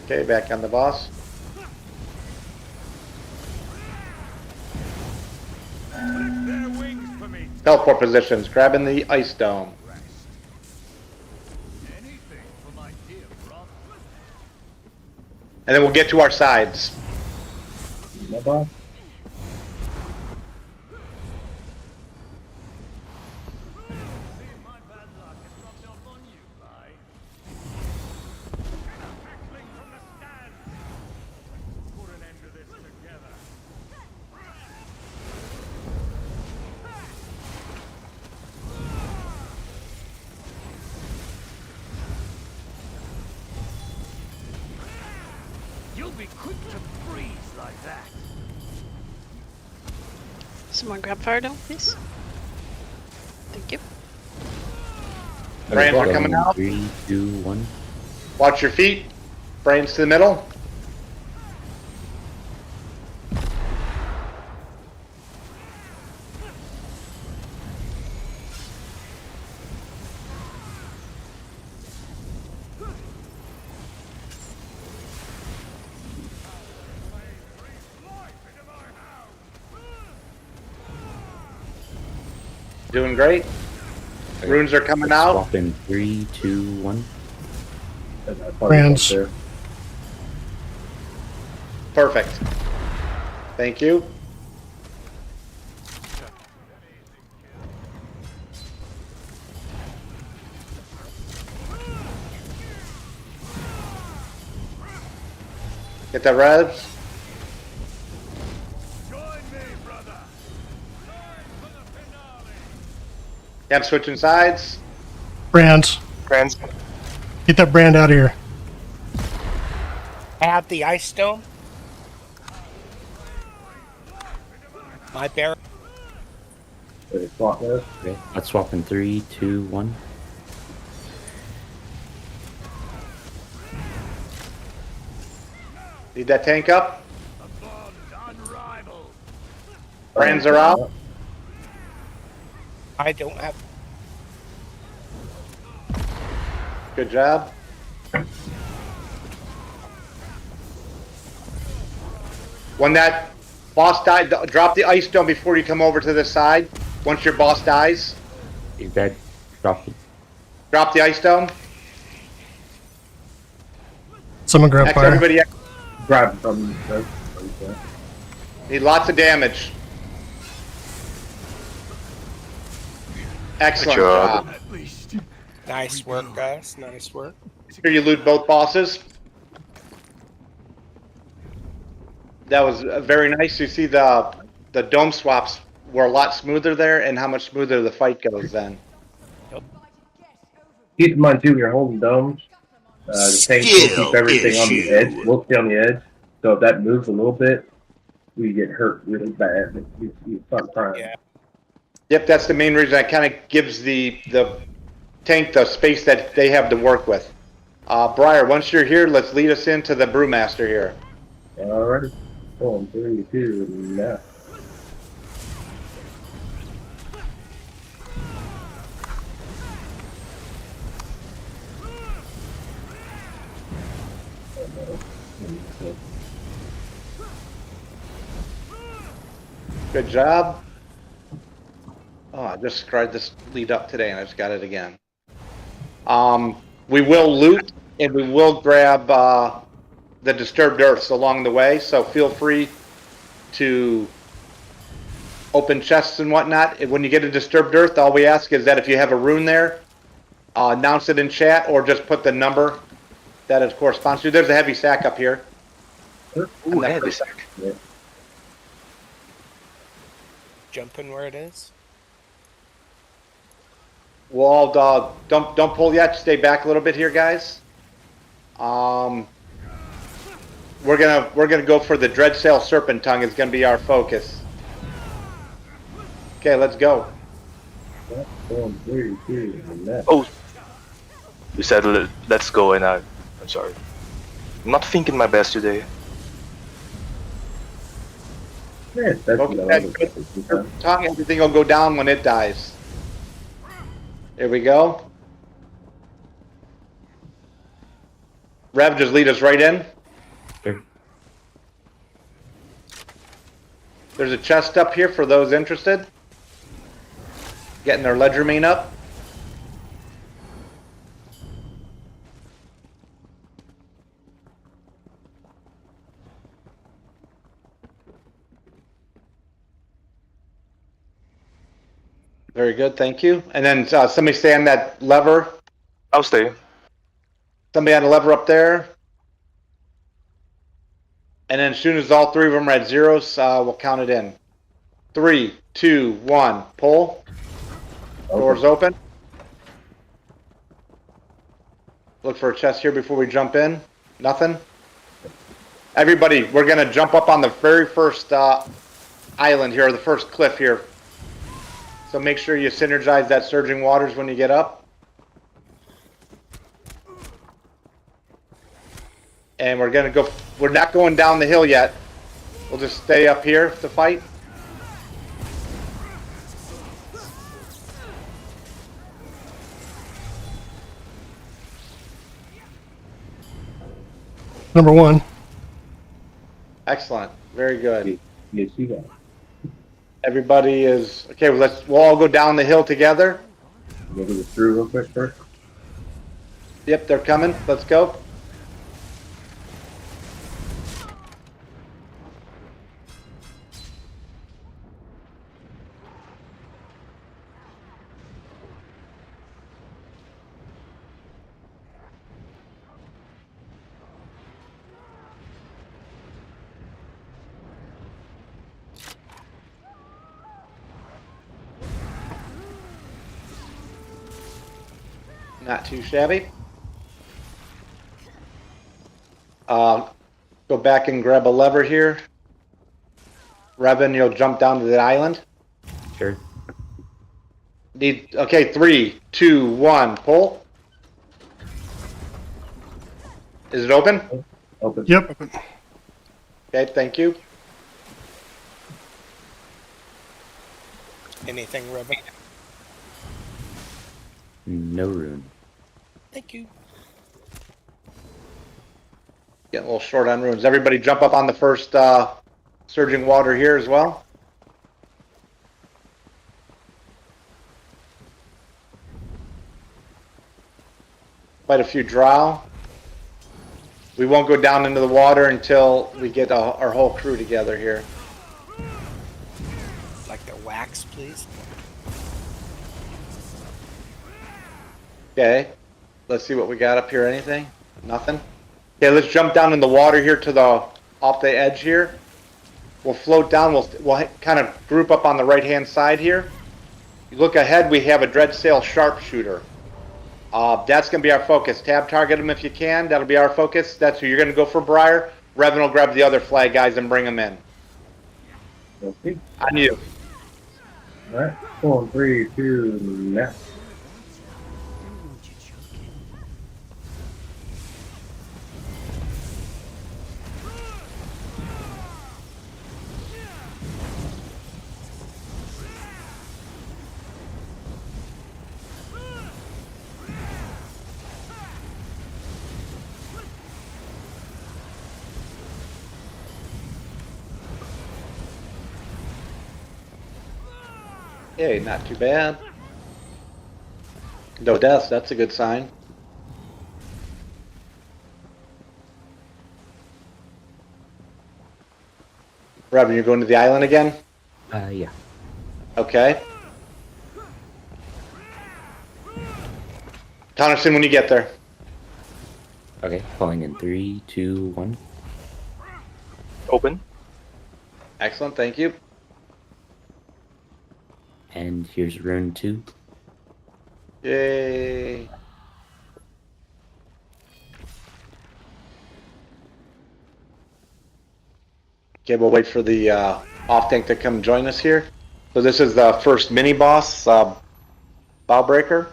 Speaker 1: Okay, back on the boss. Teleport positions, grabbing the ice dome. And then we'll get to our sides.
Speaker 11: You'll be quick to freeze like that.
Speaker 6: Someone grab fire dome, please. Thank you.
Speaker 1: Brands are coming out.
Speaker 7: 3, 2, 1.
Speaker 1: Watch your feet. Brains to the middle. Doing great.
Speaker 7: Okay.
Speaker 1: Runes are coming out.
Speaker 7: Swap in 3, 2, 1.
Speaker 4: Brands.
Speaker 1: Perfect. Thank you. Get the revs. Yeah, I'm switching sides.
Speaker 4: Brands.
Speaker 10: Brands.
Speaker 4: Get that brand out of here.
Speaker 2: Have the ice dome. My bear.
Speaker 7: Okay, let's swap in 3, 2, 1.
Speaker 1: Need that tank up. Brands are out.
Speaker 2: I don't have.
Speaker 1: Good job. When that boss died, drop the ice dome before you come over to this side. Once your boss dies,
Speaker 7: He's dead. Drop it.
Speaker 1: drop the ice dome.
Speaker 4: Someone grab
Speaker 1: Next,
Speaker 4: fire.
Speaker 1: everybody
Speaker 3: Grab from
Speaker 1: need lots of damage. Excellent
Speaker 10: Good job.
Speaker 1: job.
Speaker 2: Nice work, guys. Nice work.
Speaker 1: Here you loot both bosses. That was very nice. You see the dome swaps were a lot smoother there, and how much smoother the fight goes then.
Speaker 3: keep in mind too, when you're holding domes, the tank will keep everything on the edge. We'll stay on the edge. So if that moves a little bit, we get hurt really bad. You start crying.
Speaker 2: Yeah.
Speaker 1: Yep, that's the main reason. It kind of gives the tank the space that they have to work with. Briar, once you're here, let's lead us into the Brewmaster here.
Speaker 3: Alrighty. 1, 3, 2, now.
Speaker 1: Good job. Oh, I just tried this lead up today and I just got it again. We will loot and we will grab the disturbed earths along the way, so feel free to open chests and whatnot. When you get a disturbed earth, all we ask is that if you have a rune there, announce it in chat or just put the number that it corresponds to. There's a heavy sack up here.
Speaker 10: Ooh, heavy sack.
Speaker 3: Yeah.
Speaker 2: Jumping where it is.
Speaker 1: Well, don't pull yet. Stay back a little bit here, guys. We're gonna go for the Dreadsail Serpent Tongue. Is gonna be our focus. Okay, let's go.
Speaker 3: 1, 3, 2, now.
Speaker 10: Oh, you said let's go, and I'm sorry. I'm not thinking my best today.
Speaker 3: Yeah, that's
Speaker 1: Okay, that tongue, everything will go down when it dies. There we go. Rev, just lead us right in.
Speaker 7: Sure.
Speaker 1: There's a chest up here for those interested. Getting their ledger main up. Very good, thank you. And then somebody stay on that lever.
Speaker 10: I'll stay.
Speaker 1: Somebody on the lever up there. And then as soon as all three of them are at zeros, we'll count it in. 3, 2, 1, pull. Doors open. Look for a chest here before we jump in. Nothing. Everybody, we're gonna jump up on the very first island here, or the first cliff here. So make sure you synergize that surging waters when you get up. And we're gonna go, we're not going down the hill yet. We'll just stay up here to fight.
Speaker 4: Number 1.
Speaker 1: Excellent. Very good.
Speaker 3: Yes, you got.
Speaker 1: Everybody is okay. We'll all go down the hill together.
Speaker 3: Go to the through real quick first.
Speaker 1: Yep, they're coming. Let's go. Not too shabby. Go back and grab a lever here. Revan, you'll jump down to the island.
Speaker 7: Sure.
Speaker 1: Okay, 3, 2, 1, pull. Is it open?
Speaker 3: Open.
Speaker 4: Yep.
Speaker 1: Okay, thank you.
Speaker 2: Anything, Revan?
Speaker 7: No rune.
Speaker 2: Thank you.
Speaker 1: Getting a little short on runes. Everybody jump up on the first surging water here as well. Quite a few drow. We won't go down into the water until we get our whole crew together here.
Speaker 2: Like the wax, please.
Speaker 1: Okay, let's see what we got up here. Anything? Nothing? Okay, let's jump down in the water here to the off the edge here. We'll float down. We'll kind of group up on the right hand side here. You look ahead, we have a Dreadsail Sharpshooter. That's going to be our focus. Tab target them if you can. That'll be our focus. That's who you're going to go for, Briar. Revan will grab the other flag guys and bring them in.
Speaker 3: Okay.
Speaker 1: On you.
Speaker 3: All right. 4, 3, 2, now.
Speaker 1: Hey, not too bad. No deaths, that's a good sign. Revan, you're going to the island again?
Speaker 7: Yeah.
Speaker 1: Okay. Tonnerson, when you get there.
Speaker 7: Okay, falling in 3, 2, 1.
Speaker 10: Open.
Speaker 1: Excellent, thank you.
Speaker 7: And here's rune 2.
Speaker 1: Yay. Okay, we'll wait for the off tank to come join us here. So this is the first mini boss, Bowbreaker.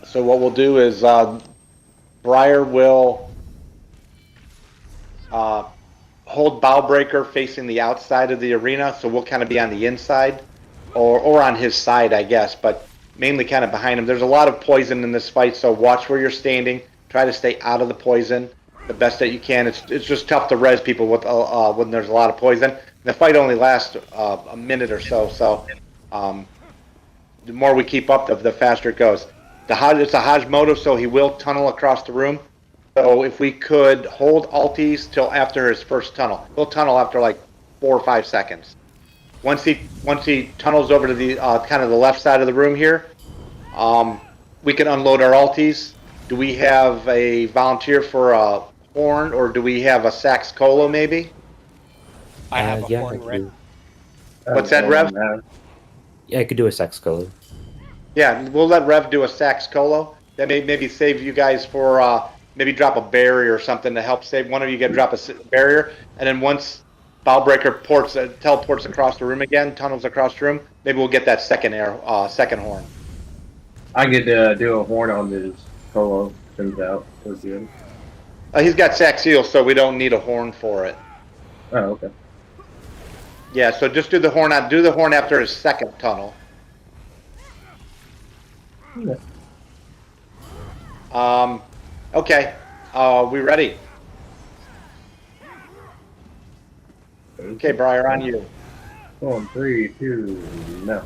Speaker 1: So what we'll do is Briar will hold Bowbreaker facing the outside of the arena, so we'll kind of be on the inside or on his side, I guess, but mainly kind of behind him. There's a lot of poison in this fight, so watch where you're standing. Try to stay out of the poison the best that you can. It's just tough to res people with when there's a lot of poison. The fight only lasts a minute or so, so the more we keep up, the faster it goes. It's a Hajimoto, so he will tunnel across the room. So if we could hold Altis till after his first tunnel, he'll tunnel after like 4 or 5 seconds. Once he tunnels over to the kind of the left side of the room here, we can unload our Altis. Do we have a volunteer for a horn, or do we have a sax colo maybe?
Speaker 2: I have a
Speaker 7: yeah,
Speaker 2: horn ready.
Speaker 1: What's that, Rev?
Speaker 7: Yeah, I could do a sax colo.
Speaker 1: Yeah, we'll let Rev do a sax colo. That may maybe save you guys for maybe drop a barrier or something to help save one of you. Get drop a barrier, and then once Bowbreaker teleports across the room again, tunnels across the room, maybe we'll get that second horn.
Speaker 3: I could do a horn on this Colo. Turns out towards the end.
Speaker 1: He's got Saxiel, so we don't need a horn for it.
Speaker 3: Oh, okay.
Speaker 1: Yeah, so just do the horn after his second tunnel.
Speaker 3: Yeah.
Speaker 1: Okay. We ready? Okay, Briar, on you.
Speaker 3: 4, 3, 2, now.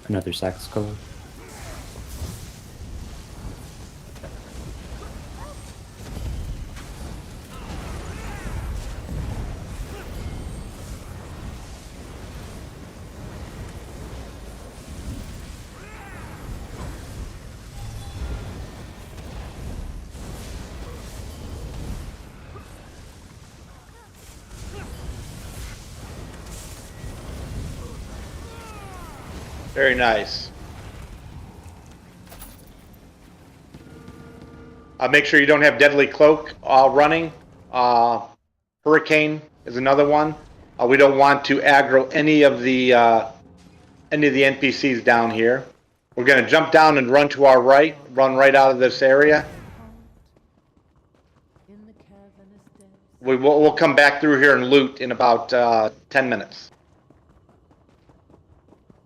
Speaker 7: Another sax colo.
Speaker 1: Very nice. Make sure you don't have Deadly Cloak running. Hurricane is another one. We don't want to aggro any of the NPCs down here. We're going to jump down and run to our right, run right out of this area. We'll come back through here and loot in about 10 minutes.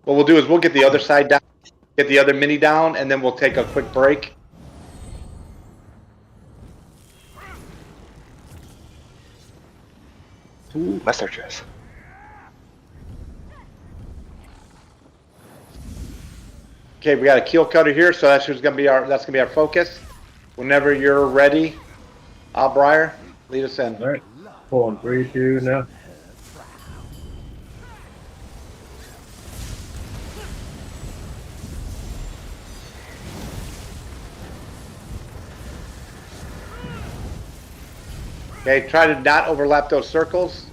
Speaker 1: What we'll do is we'll get the other side down, get the other mini down, and then we'll take a quick break.
Speaker 10: Ooh, master chess.
Speaker 1: Okay, we got a keel cutter here, so that's gonna be our focus. Whenever you're ready, Briar, lead us in.
Speaker 3: All right. Pulling 3, 2 now.
Speaker 1: Okay, try to not overlap those circles.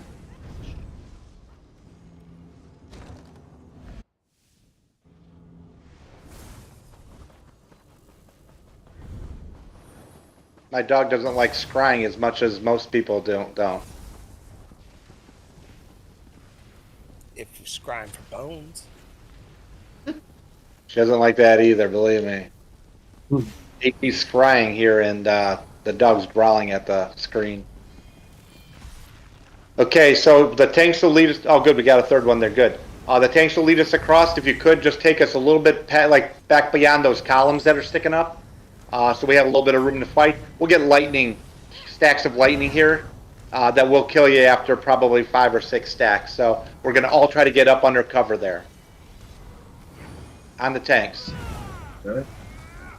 Speaker 1: My dog doesn't like scrying as much as most people don't.
Speaker 2: If you're scrying for bones.
Speaker 1: She doesn't like that either, believe me. He's scrying here, and the dog's growling at the screen. Okay, so the tanks will lead us. Oh, good, we got a third one there. Good. The tanks will lead us across. If you could, just take us a little bit like back beyond those columns that are sticking up, so we have a little bit of room to fight. We'll get lightning, stacks of lightning here that will kill you after probably 5 or 6 stacks. So we're gonna all try to get up under cover there on the tanks.
Speaker 3: All right.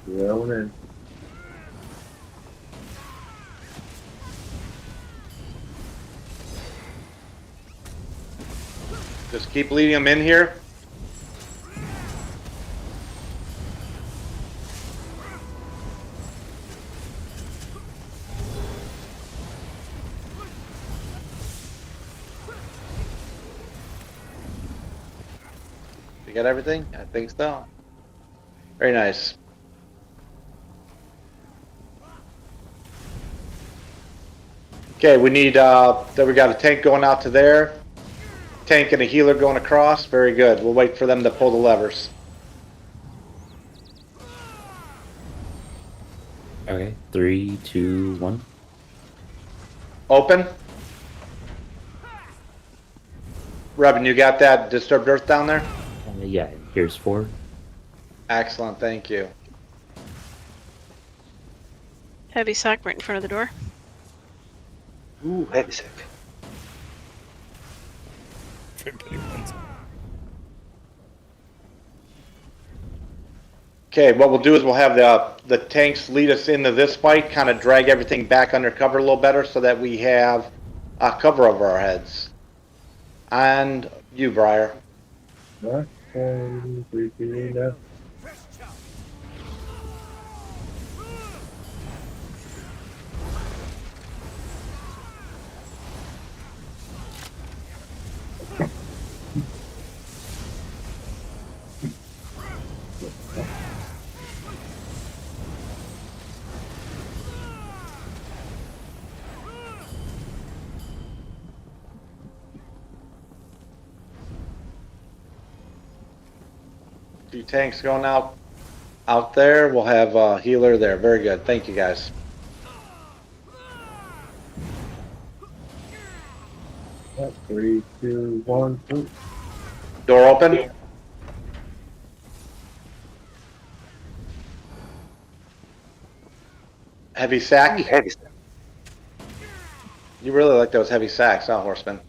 Speaker 3: Rolling in.
Speaker 1: Just keep leading them in here. You got everything? I think so. Very nice. Okay, we need, then we got a tank going out to there. Tank and a healer going across. Very good. We'll wait for them to pull the levers.
Speaker 7: Okay, 3, 2, 1.
Speaker 1: Open. Robin, you got that disturbed earth down there?
Speaker 7: Yeah, here's 4.
Speaker 1: Excellent, thank you.
Speaker 6: Heavy sack right in front of the door.
Speaker 10: Ooh, heavy sack.
Speaker 2: Everybody wins.
Speaker 1: Okay, what we'll do is we'll have the tanks lead us into this fight, kind of drag everything back under cover a little better so that we have cover over our heads. And you, Briar.
Speaker 3: All right. 1, 3, 2 now.
Speaker 1: Two tanks going out there. We'll have a healer there. Very good. Thank you, guys.
Speaker 3: Right, 3, 2, 1. Boom.
Speaker 1: Door open. Heavy sack.
Speaker 10: Heavy sack.
Speaker 1: You really like those heavy sacks, huh, Horseman?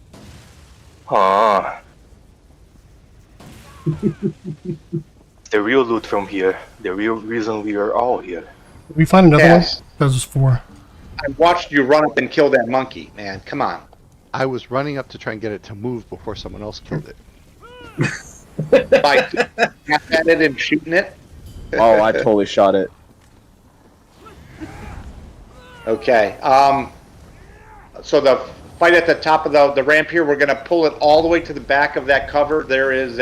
Speaker 10: Ah. The real loot from here. The real reason we are all here.
Speaker 4: Did we find another
Speaker 1: Yes.
Speaker 4: one? That was 4.
Speaker 1: I watched you run up and kill that monkey, man. Come on.
Speaker 12: I was running up to try and get it to move before someone else killed it.
Speaker 1: By at it and shooting it.
Speaker 8: Oh, I totally shot it.
Speaker 1: Okay. So the fight at the top of the ramp here, we're going to pull it all the way to the back of that cover. There is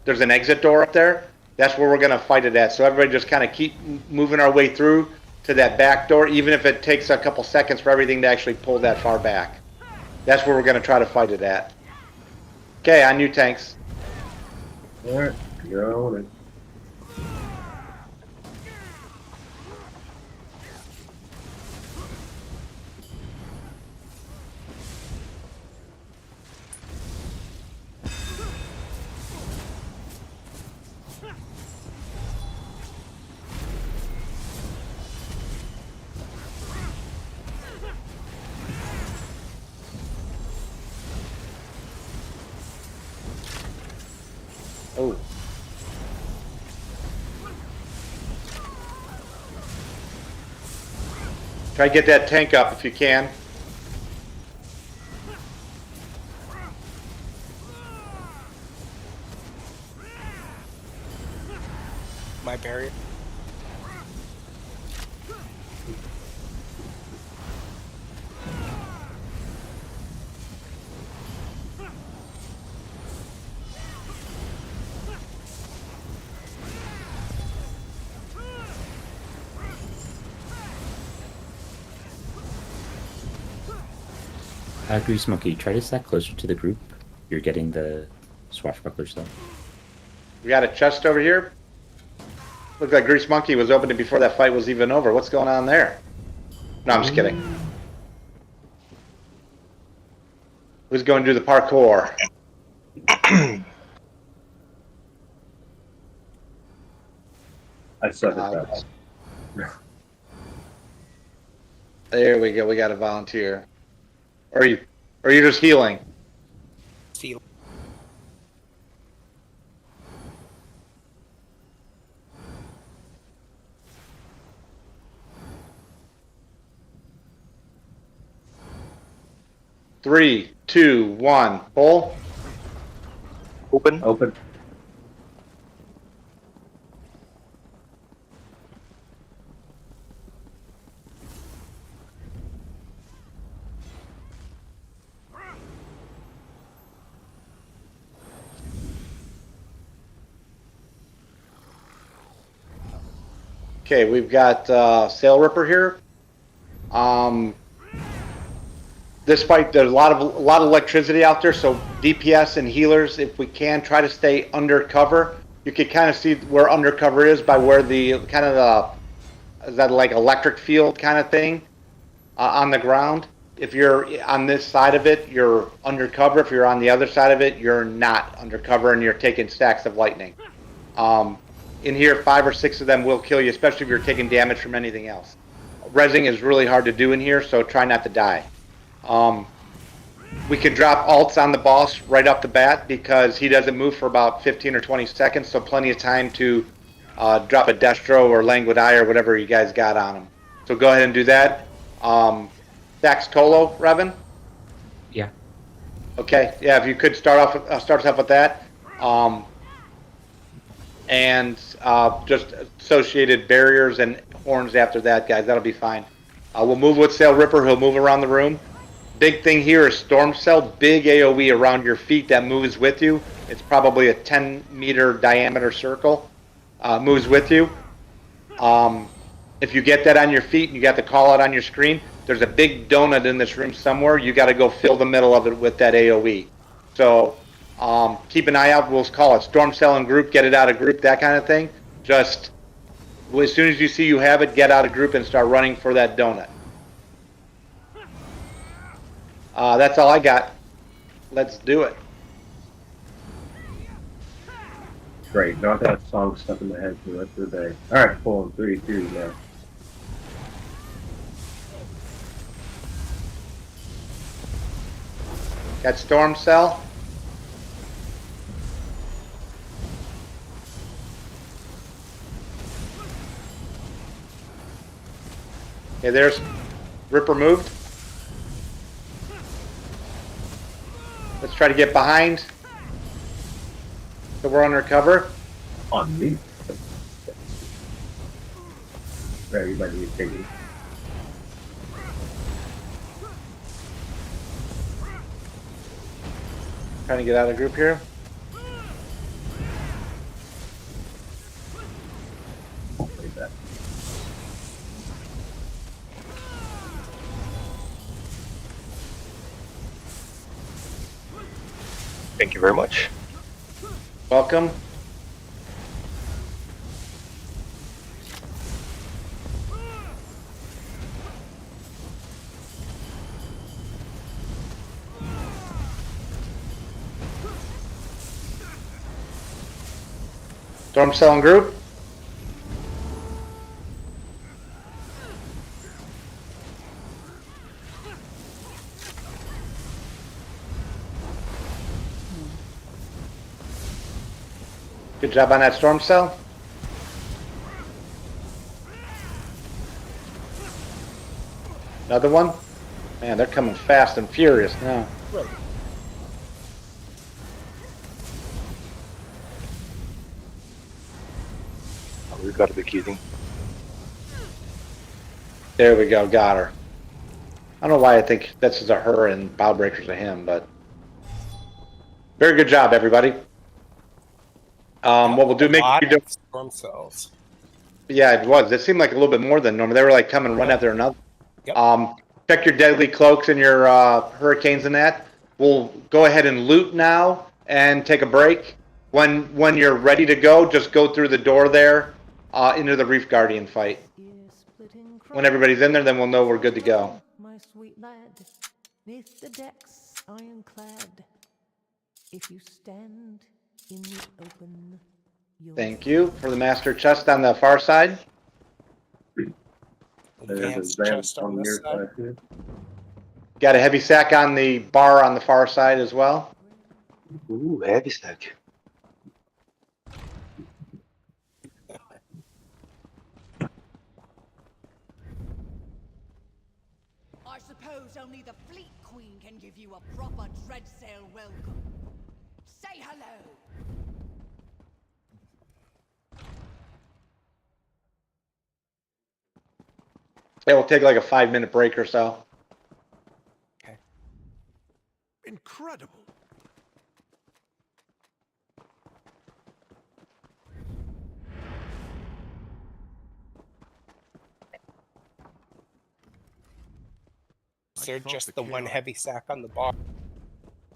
Speaker 1: there's an exit door up there. That's where we're going to fight it at. So everybody just kind of keep moving our way through to that back door, even if it takes a couple seconds for everything to actually pull that far back. That's where we're going to try to fight it at. Okay, on you, tanks.
Speaker 3: All right. Rolling in.
Speaker 1: Try to get that tank up if you can.
Speaker 2: My barrier.
Speaker 7: Grease Monkey, try to stack closer to the group. You're getting the swashbucklers though.
Speaker 1: We got a chest over here. Looks like Grease Monkey was opening before that fight was even over. What's going on there? No, I'm just kidding. Who's going to do the parkour?
Speaker 3: I suck at that.
Speaker 1: There we go. We got a volunteer. Or are you just healing?
Speaker 2: Steal.
Speaker 1: Three, two, one. Pull.
Speaker 10: Open.
Speaker 3: Open.
Speaker 1: Okay, we've got Sail Ripper here. This fight, there's a lot of electricity out there, so DPS and healers, if we can, try to stay undercover. You can kind of see where undercover is by where the kind of is that like electric field kind of thing on the ground. If you're on this side of it, you're undercover. If you're on the other side of it, you're not undercover, and you're taking stacks of lightning. In here, 5 or 6 of them will kill you, especially if you're taking damage from anything else. Rezzing is really hard to do in here, so try not to die. We can drop ults on the boss right off the bat because he doesn't move for about 15 or 20 seconds, so plenty of time to drop a Destro or Languid Eye or whatever you guys got on him. So go ahead and do that. Dax Tolo, Revan?
Speaker 7: Yeah.
Speaker 1: Okay, yeah, if you could start us off with that. And just associated barriers and horns after that, guys. That'll be fine. We'll move with Sail Ripper. He'll move around the room. Big thing here is Storm Cell. Big AoE around your feet that moves with you. It's probably a 10-meter diameter circle. Moves with you. If you get that on your feet and you got the call out on your screen, there's a big donut in this room somewhere. You got to go fill the middle of it with that AoE. So keep an eye out. We'll call it Storm Cell in group, get it out of group, that kind of thing. Just as soon as you see you have it, get out of group and start running for that donut. That's all I got. Let's do it.
Speaker 3: Great. Not that song stuck in the head for the rest of the day. All right, pull in 3, 2 now.
Speaker 1: Got Storm Cell. Okay, there's Ripper moved. Let's try to get behind. So we're under cover.
Speaker 3: On me. Everybody is taking.
Speaker 1: Trying to get out of group here.
Speaker 3: Like that.
Speaker 10: Thank you very much.
Speaker 1: Welcome. Storm Cell in group. Good job on that Storm Cell. Another one? Man, they're coming fast and furious now.
Speaker 10: Oh, you gotta be kidding.
Speaker 1: There we go, got her. I don't know why I think this is a her and Bow Breaker's a him, but very good job, everybody. What we'll do, make
Speaker 2: lot
Speaker 1: you do.
Speaker 2: of storm cells.
Speaker 1: Yeah, it was. It seemed like a little bit more than normal. They were like coming one after another.
Speaker 2: Yep.
Speaker 1: Check your deadly cloaks and your hurricanes and that. We'll go ahead and loot now and take a break. When you're ready to go, just go through the door there into the Reef Guardian fight. When everybody's in there, then we'll know we're good to go.
Speaker 13: My sweet lad, neath the decks ironclad, if you stand in the open,
Speaker 1: Thank you. For the master chest on the far side.
Speaker 2: Advanced chest on this side.
Speaker 1: Got a heavy sack on the bar on the far side as well.
Speaker 10: Ooh, heavy stack.
Speaker 13: I suppose only the Fleet Queen can give you a proper dreadsail welcome. Say hello!
Speaker 1: It will take like a 5-minute break or so.
Speaker 2: Okay.
Speaker 11: Incredible.
Speaker 2: Is there just the one heavy sack on the bar?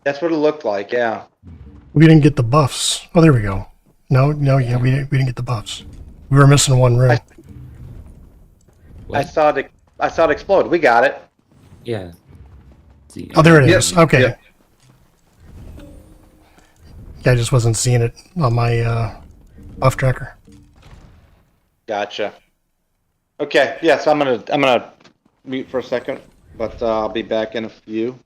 Speaker 1: That's what it looked like, yeah.
Speaker 4: We didn't get the buffs. Oh, there we go. No, yeah, we didn't get the buffs. We were missing one room.
Speaker 1: I saw it explode. We got it.
Speaker 7: Yeah. See,
Speaker 4: Oh, there it is. Okay.
Speaker 3: Yep.
Speaker 4: Yeah, I just wasn't seeing it on my buff tracker.
Speaker 1: Gotcha. Okay, yes, I'm gonna mute for a second, but I'll be back in a few.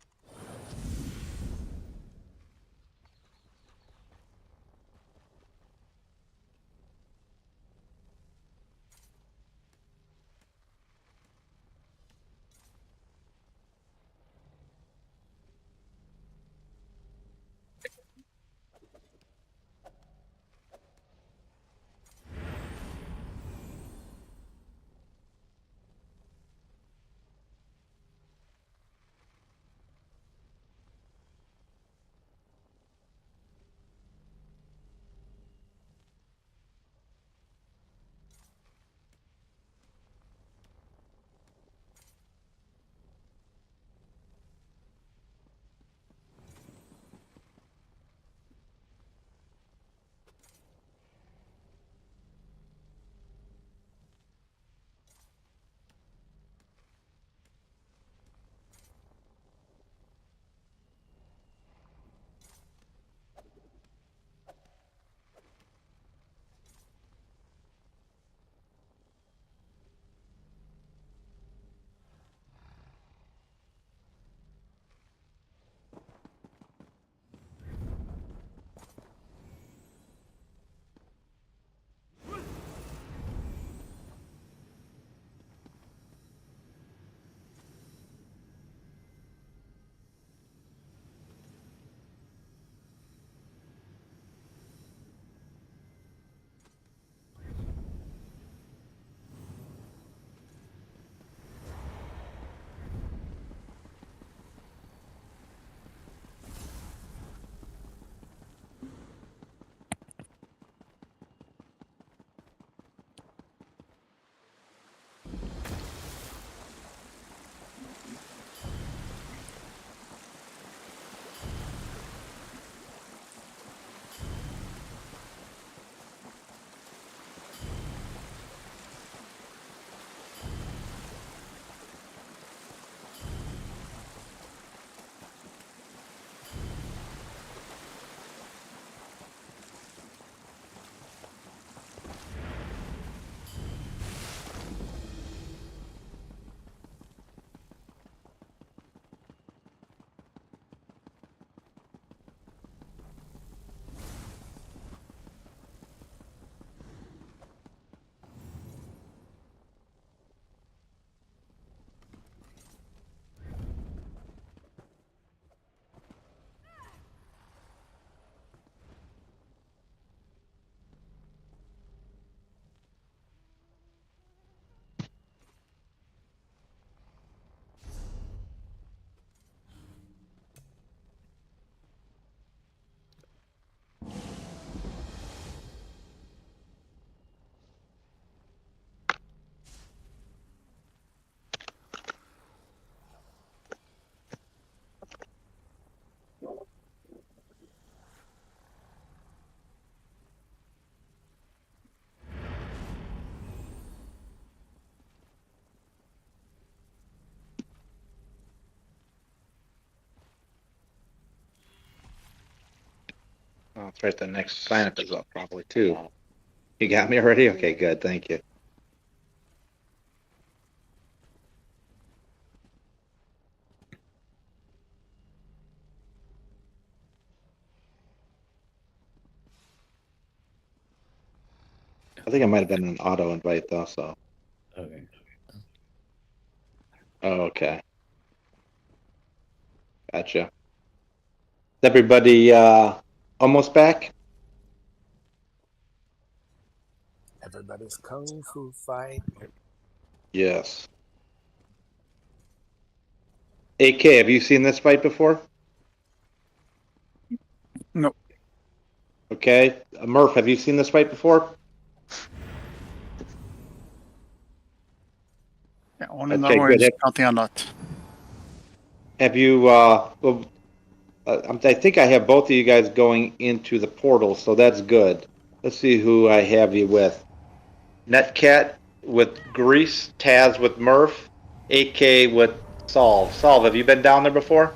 Speaker 1: that's right. The next sign up is up probably too. You got me already? Okay, good. Thank you. I think I might have been an auto invite though, so.
Speaker 7: Okay.
Speaker 1: Oh, okay. Gotcha. Is everybody almost back?
Speaker 2: Everybody's kung fu fight.
Speaker 1: Yes. AK, have you seen this fight before?
Speaker 5: No.
Speaker 1: Okay. Murph, have you seen this fight before?
Speaker 5: Yeah, only
Speaker 1: Okay,
Speaker 5: now
Speaker 1: good.
Speaker 5: is counting or not.
Speaker 1: Have you, well, I think I have both of you guys going into the portal, so that's good. Let's see who I have you with. Netcat with Grease, Taz with Murph, AK with Solve. Solve, have you been down there before?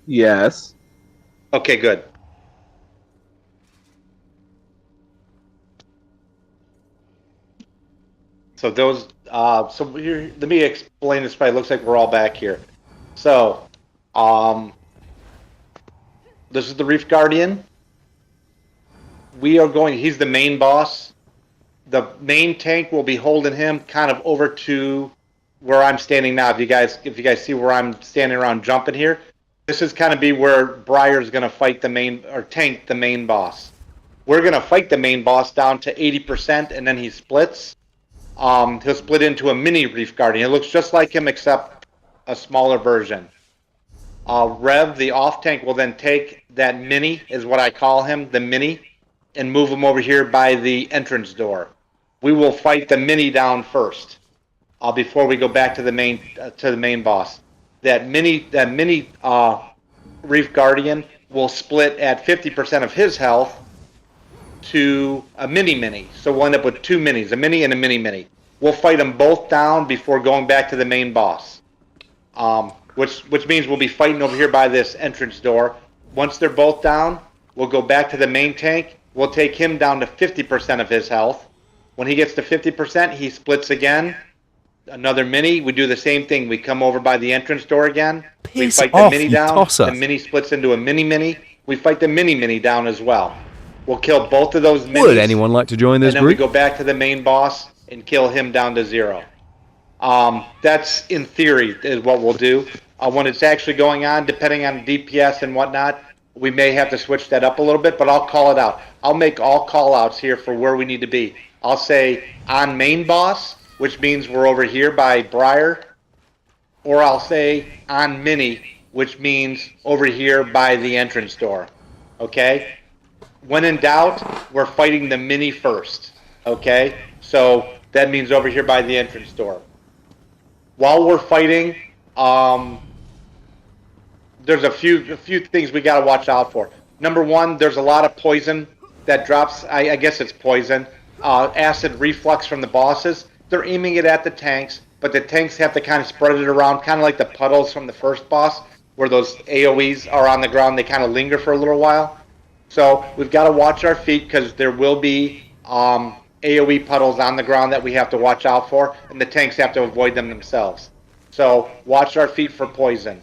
Speaker 8: Yes.
Speaker 1: Okay, good. So those, so here, let me explain this fight. It looks like we're all back here. So, this is the Reef Guardian. We are going, he's the main boss. The main tank will be holding him kind of over to where I'm standing now. If you guys see where I'm standing around jumping here, this is kind of be where Briar's going to fight the main, or tank the main boss. We're going to fight the main boss down to 80%, and then he splits. He'll split into a mini Reef Guardian. It looks just like him, except a smaller version. Rev, the off tank, will then take that mini, is what I call him, the mini, and move him over here by the entrance door. We will fight the mini down first, before we go back to the main boss. That mini Reef Guardian will split at 50% of his health to a mini. So we'll end up with two minis, a mini and a mini. We'll fight them both down before going back to the main boss. Which means we'll be fighting over here by this entrance door. Once they're both down, we'll go back to the main tank. We'll take him down to 50% of his health. When he gets to 50%, he splits again. Another mini. We do the same thing. We come over by the entrance door again. We fight the mini down. The mini splits into a mini. We fight the mini down as well. We'll kill both of those minis.
Speaker 14: Would anyone like to join this
Speaker 1: and then
Speaker 14: group?
Speaker 1: we go back to the main boss and kill him down to 0. That's in theory is what we'll do. When it's actually going on, depending on DPS and whatnot, we may have to switch that up a little bit, but I'll call it out. I'll make all call outs here for where we need to be. I'll say on main boss, which means we're over here by Briar, or I'll say on mini, which means over here by the entrance door. Okay? When in doubt, we're fighting the mini first. Okay? So that means over here by the entrance door. While we're fighting, there's a few things we got to watch out for. Number one, there's a lot of poison that drops. I guess it's poison. Acid reflux from the bosses. They're aiming it at the tanks, but the tanks have to kind of spread it around, kind of like the puddles from the first boss, where those AoEs are on the ground. They kind of linger for a little while. So we've got to watch our feet because there will be AoE puddles on the ground that we have to watch out for, and the tanks have to avoid them themselves. So watch our feet for poison.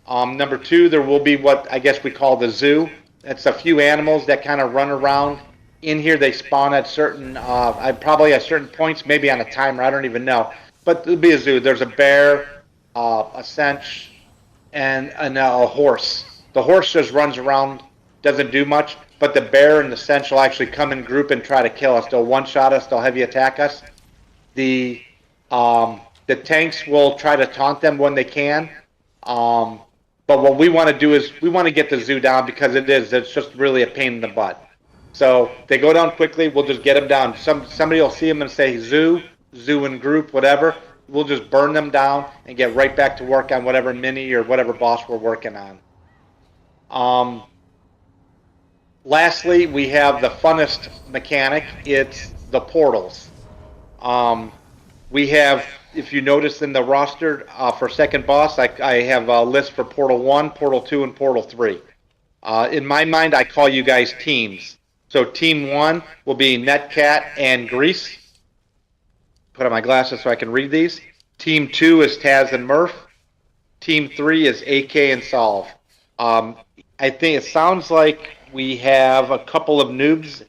Speaker 1: Number two, there will be what I guess we call the zoo. It's a few animals that kind of run around in here. They spawn at certain, probably at certain points, maybe on a timer. I don't even know. But there'll be a zoo. There's a bear, a cinch, and a horse. The horse just runs around, doesn't do much. But the bear and the cinch will actually come in group and try to kill us. They'll one-shot us. They'll heavy attack us. The tanks will try to taunt them when they can. But what we want to do is we want to get the zoo down because it's just really a pain in the butt. So they go down quickly. We'll just get them down. Somebody will see them and say zoo in group, whatever. We'll just burn them down and get right back to work on whatever mini or whatever boss we're working on. Lastly, we have the funnest mechanic. It's the portals. We have if you notice in the roster for second boss, I have a list for Portal 1, Portal 2, and Portal 3. In my mind, I call you guys teams. So Team 1 will be Netcat and Grease. Put on my glasses so I can read these. Team 2 is Taz and Murph. Team 3 is AK and Solve. I think it sounds like we have a couple of noobs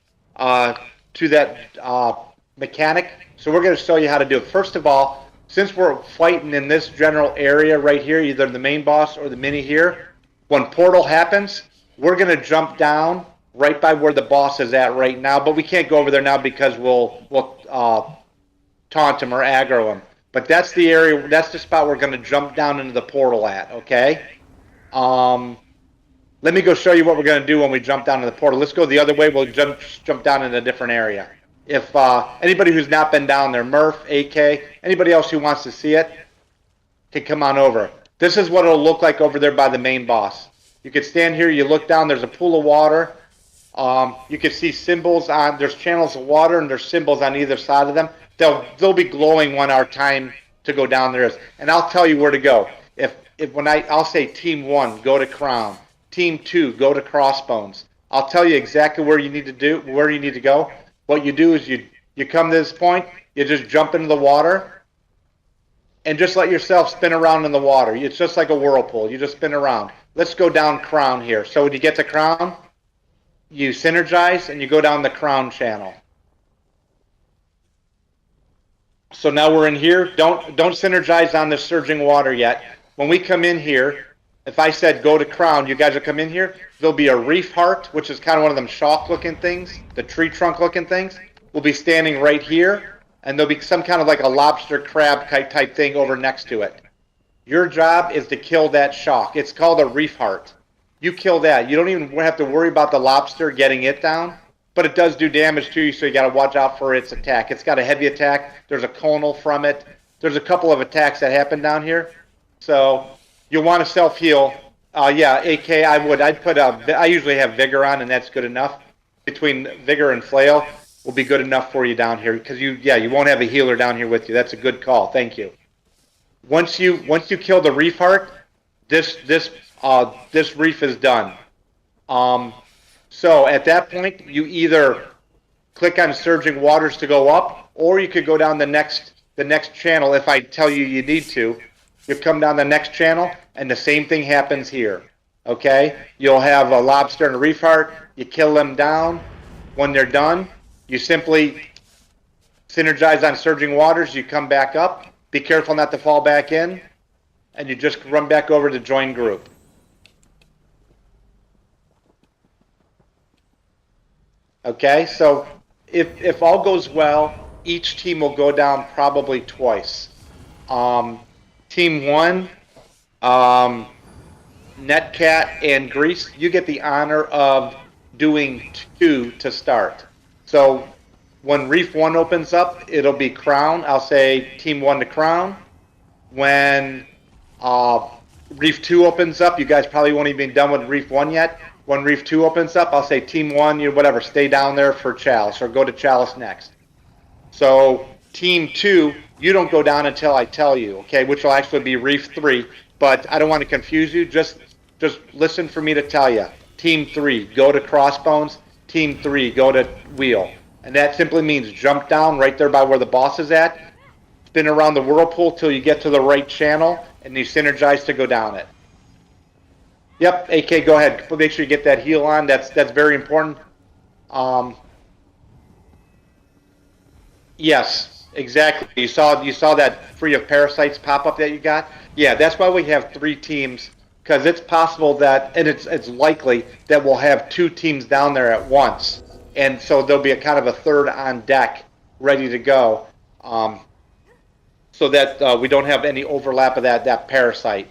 Speaker 1: to that mechanic. So we're going to show you how to do it. First of all, since we're fighting in this general area right here, either the main boss or the mini here, when portal happens, we're going to jump down right by where the boss is at right now. But we can't go over there now because we'll taunt him or aggro him. But that's the area, that's the spot we're going to jump down into the portal at, okay? Let me go show you what we're going to do when we jump down to the portal. Let's go the other way. We'll jump down in a different area. If anybody who's not been down there, Murph, AK, anybody else who wants to see it, can come on over. This is what it'll look like over there by the main boss. You can stand here, you look down, there's a pool of water. You can see symbols on, there's channels of water and there's symbols on either side of them. They'll be glowing when our time to go down there is. And I'll tell you where to go. I'll say Team 1, go to Crown. Team 2, go to Crossbones. I'll tell you exactly where you need to go. What you do is you come to this point, you just jump into the water and just let yourself spin around in the water. It's just like a whirlpool. You just spin around. Let's go down Crown here. So when you get to Crown, you synergize and you go down the Crown channel. So now we're in here. Don't synergize on the surging water yet. When we come in here, if I said go to Crown, you guys will come in here. There'll be a reef heart, which is kind of one of them shock-looking things, the tree trunk-looking things. Will be standing right here, and there'll be some kind of like a lobster crab type thing over next to it. Your job is to kill that shock. It's called a reef heart. You kill that. You don't even have to worry about the lobster getting it down, but it does do damage to you, so you got to watch out for its attack. It's got a heavy attack. There's a conal from it. There's a couple of attacks that happen down here, so you'll want to self-heal. Yeah, AK, I usually have Vigor on, and that's good enough. Between Vigor and Flail will be good enough for you down here, because you won't have a healer down here with you. That's a good call. Thank you. Once you kill the reef heart, this reef is done. So at that point, you either click on Surging Waters to go up, or you could go down the next channel if I tell you need to. You come down the next channel, and the same thing happens here. Okay? You'll have a lobster and a reef heart. You kill them down. When they're done, you simply synergize on Surging Waters. You come back up. Be careful not to fall back in. And you just run back over to join group. Okay? So if all goes well, each team will go down probably twice. Team 1, Netcat and Grease, you get the honor of doing 2 to start. So when Reef 1 opens up, it'll be Crown. I'll say Team 1 to Crown. When Reef 2 opens up, you guys probably won't even be done with Reef 1 yet. When Reef 2 opens up, I'll say Team 1, whatever, stay down there for Chalice, or go to Chalice next. So Team 2, you don't go down until I tell you, okay, which will actually be Reef 3, but I don't want to confuse you. Just listen for me to tell you. Team 3, go to Crossbones. Team 3, go to Wheel. And that simply means jump down right there by where the boss is at, spin around the whirlpool till you get to the right channel, and you synergize to go down it. Yep, AK, go ahead. Make sure you get that heal on. That's very important. Yes, exactly. You saw that free of parasites pop up that you got? Yeah, that's why we have 3 teams, because it's possible that, and it's likely that we'll have 2 teams down there at once. And so there'll be a kind of a third on deck ready to go, so that we don't have any overlap of that parasite.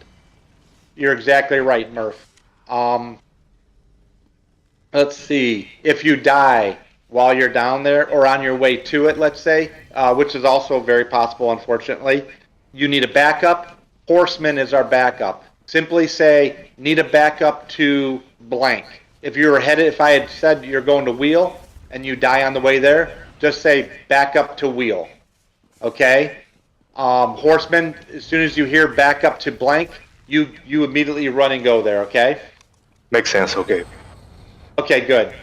Speaker 1: You're exactly right, Murph. Let's see. If you die while you're down there or on your way to it, let's say, which is also very possible, unfortunately, you need a backup. Horseman is our backup. Simply say, need a backup to blank. If I had said you're going to Wheel and you die on the way there, just say backup to Wheel. Okay? Horsemen, as soon as you hear back up to blank, you immediately run and go there, okay?
Speaker 10: Makes sense. Okay.
Speaker 1: Okay, good.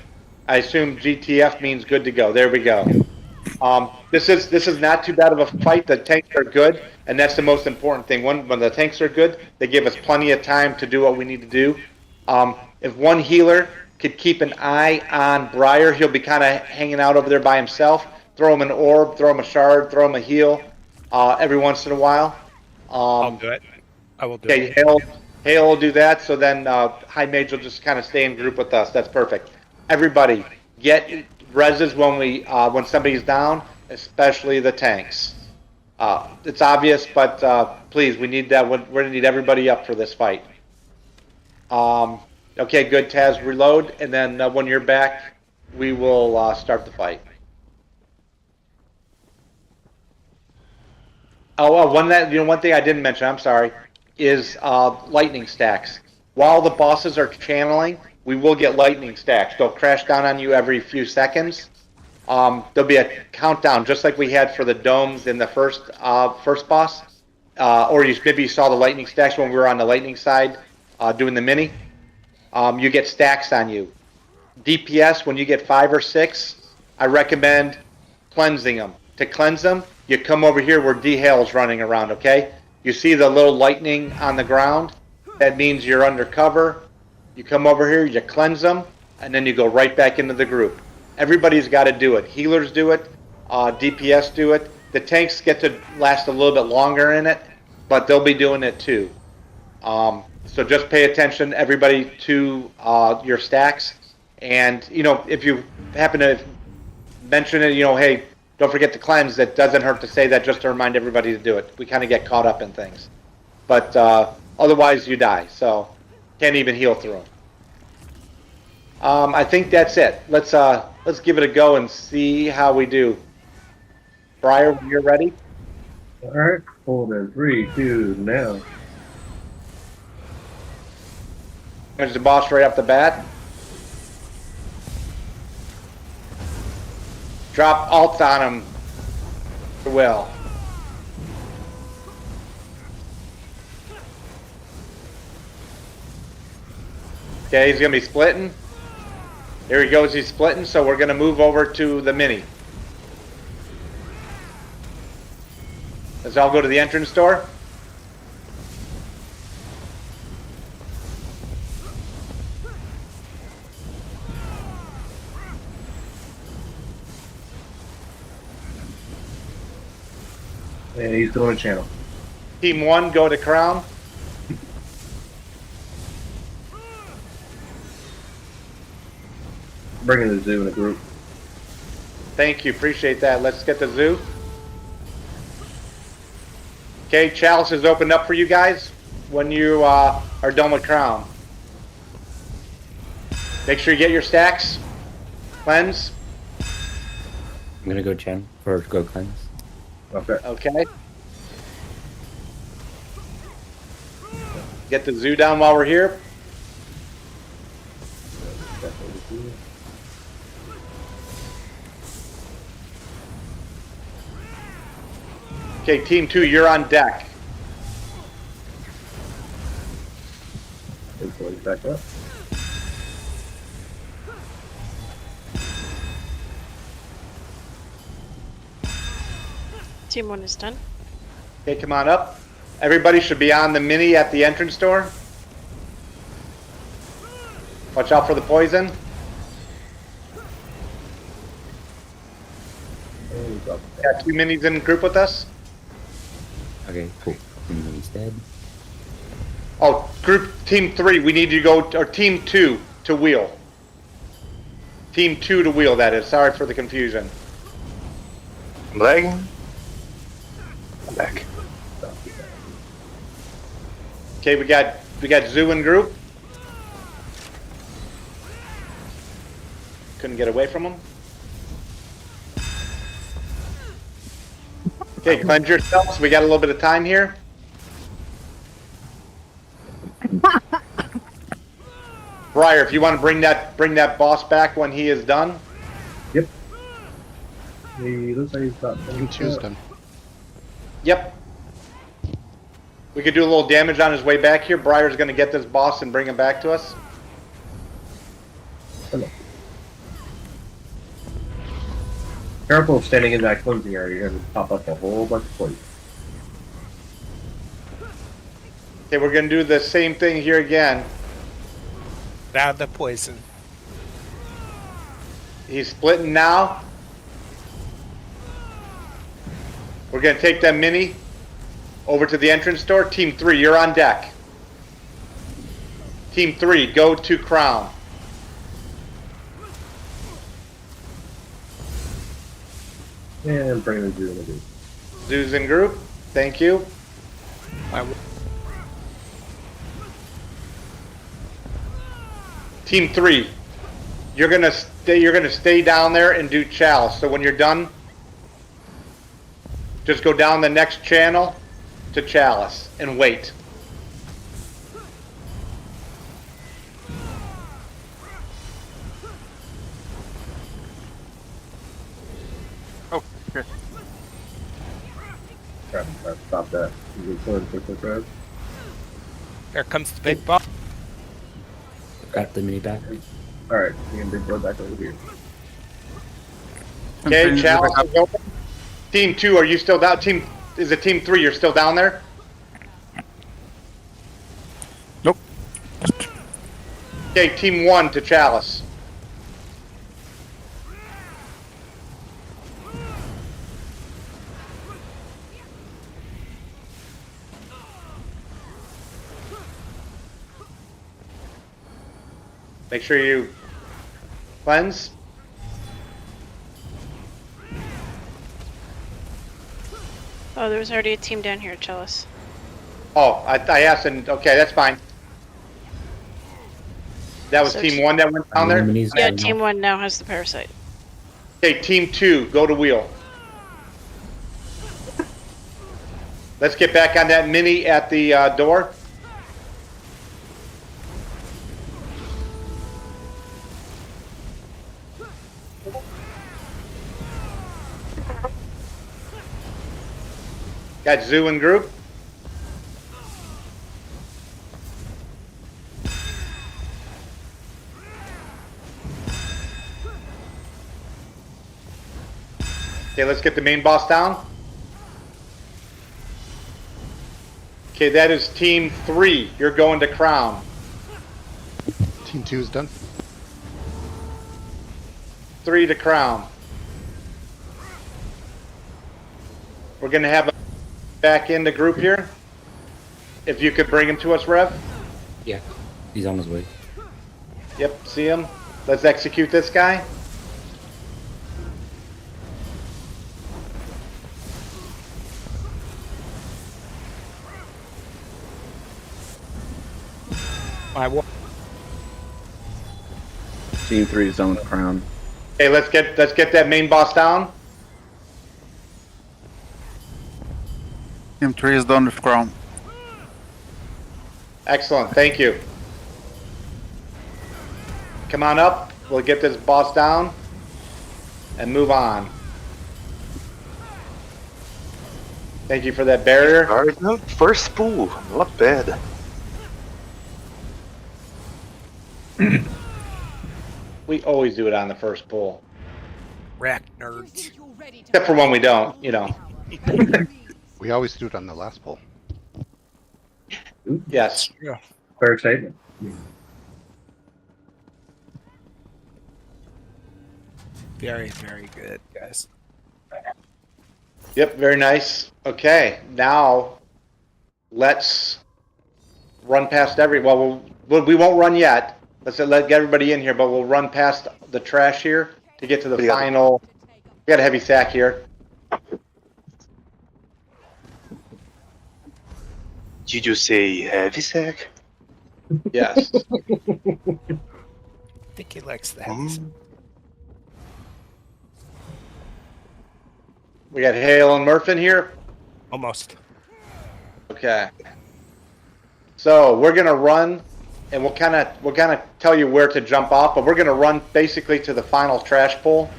Speaker 1: I assume GTF means good to go. There we go. This is not too bad of a fight. The tanks are good, and that's the most important thing. When the tanks are good, they give us plenty of time to do what we need to do. If one healer could keep an eye on Briar, he'll be kind of hanging out over there by himself. Throw him an orb, throw him a shard, throw him a heal every once in a while.
Speaker 2: I'll do it. I will do
Speaker 1: Okay,
Speaker 2: it.
Speaker 1: Hale will do that, so then Hi-Mage will just kind of stay in group with us. That's perfect. Everybody, get reses when somebody's down, especially the tanks. It's obvious, but please, we need that. We're going to need everybody up for this fight. Okay, good, Taz, reload, and then when you're back, we will start the fight. Oh, one thing I didn't mention, I'm sorry, is lightning stacks. While the bosses are channeling, we will get lightning stacks. They'll crash down on you every few seconds. There'll be a countdown, just like we had for the domes in the first boss. Or maybe you saw the lightning stacks when we were on the lightning side doing the mini. You get stacks on you. DPS, when you get 5 or 6, I recommend cleansing them. To cleanse them, you come over here where D-Hale's running around, okay? You see the little lightning on the ground? That means you're undercover. You come over here, you cleanse them, and then you go right back into the group. Everybody's got to do it. Healers do it. DPS do it. The tanks get to last a little bit longer in it, but they'll be doing it too. So just pay attention, everybody, to your stacks. And, if you happen to mention it, hey, don't forget to cleanse. It doesn't hurt to say that just to remind everybody to do it. We kind of get caught up in things. But otherwise, you die. So can't even heal through them. I think that's it. Let's give it a go and see how we do. Briar, when you're ready.
Speaker 3: All right, hold in 3, 2, now.
Speaker 1: There's the boss right off the bat. Drop alts on him. Will. Okay, he's gonna be splitting. There he goes, he's splitting, so we're gonna move over to the mini. Let's all go to the entrance door.
Speaker 3: And he's going to channel.
Speaker 1: Team 1, go to Crown.
Speaker 3: Bringing the zoo in a group.
Speaker 1: Thank you, appreciate that. Let's get the zoo. Okay, Chalice is opened up for you guys when you are done with Crown. Make sure you get your stacks. Cleanse.
Speaker 7: I'm gonna go Chen or go cleanse.
Speaker 3: Okay.
Speaker 1: Okay. Get the zoo down while we're here. Okay, Team 2, you're on deck.
Speaker 3: Back up.
Speaker 6: Team 1 is done.
Speaker 1: Okay, come on up. Everybody should be on the mini at the entrance door. Watch out for the poison. Got 2 minis in group with us.
Speaker 7: Okay, cool. He's dead.
Speaker 1: Oh, group Team 3, we need you to go, or Team 2 to wheel. Team 2 to wheel, that is. Sorry for the confusion.
Speaker 10: I'm lagging. I'm back.
Speaker 1: Okay, we got Zoo in group. Couldn't get away from him. Okay, cleanse yourselves. We got a little bit of time here. Briar, if you want to bring that boss back when he is done.
Speaker 3: Yep. He looks like he's about
Speaker 12: You choose them.
Speaker 1: Yep. We could do a little damage on his way back here. Briar's going to get this boss and bring him back to us.
Speaker 3: Careful of standing in that closing area. You're going to pop up a whole bunch of points.
Speaker 1: Okay, we're going to do the same thing here again.
Speaker 2: Now the poison.
Speaker 1: He's splitting now. We're going to take that mini over to the entrance door. Team 3, you're on deck. Team 3, go to Crown.
Speaker 3: And bring the Zoo in the group.
Speaker 1: Zoo's in group. Thank you. Team 3, you're gonna stay down there and do Chalice. So when you're done, just go down the next channel to Chalice and wait.
Speaker 5: Oh, okay.
Speaker 3: Stop that. You can quick red.
Speaker 2: Here comes the big boss.
Speaker 7: Got the mini back.
Speaker 3: Alright, you can big blood back over here.
Speaker 1: Okay, Chalice is open. Team 2, are you still down? Is it Team 3? You're still down there?
Speaker 5: Nope.
Speaker 1: Okay, Team 1 to Chalice. Make sure you cleanse.
Speaker 6: Oh, there was already a team down here, Chalice.
Speaker 1: Oh, I asked, and okay, that's fine. That was
Speaker 6: So
Speaker 1: Team 1 that went down there?
Speaker 6: Yeah, Team 1 now has the parasite.
Speaker 1: Okay, Team 2, go to wheel. Let's get back on that mini at the door. Got Zoo in group. Okay, let's get the main boss down. Okay, that is Team 3. You're going to Crown.
Speaker 12: Team 2 is done.
Speaker 1: 3 to Crown. We're going to have a back in the group here. If you could bring him to us, Rev.
Speaker 7: Yeah, he's on his way.
Speaker 1: Yep, see him. Let's execute this guy.
Speaker 8: Team 3 is on Crown.
Speaker 1: Okay, let's get that main boss down.
Speaker 5: Team 3 is done with Crown.
Speaker 1: Excellent, thank you. Come on up. We'll get this boss down and move on. Thank you for that barrier.
Speaker 10: First pool, not bad.
Speaker 1: We always do it on the first pull.
Speaker 2: Wreck nerds.
Speaker 1: Except for when we don't, you know.
Speaker 12: We always do it on the last pull.
Speaker 1: Yes.
Speaker 2: Yeah.
Speaker 3: Fair statement.
Speaker 2: Very, very good, guys.
Speaker 1: Yep, very nice. Okay, now let's run past well, we won't run yet. Let's get everybody in here, but we'll run past the trash here to get to the final. We got a heavy sack here.
Speaker 10: Did you say heavy sack?
Speaker 1: Yes.
Speaker 2: I think he likes the heavy sack.
Speaker 1: We got Hale and Murph in here.
Speaker 2: Almost.
Speaker 1: Okay. So we're gonna run, and we'll kind of tell you where to jump off, but we're gonna run basically to the final trash pull,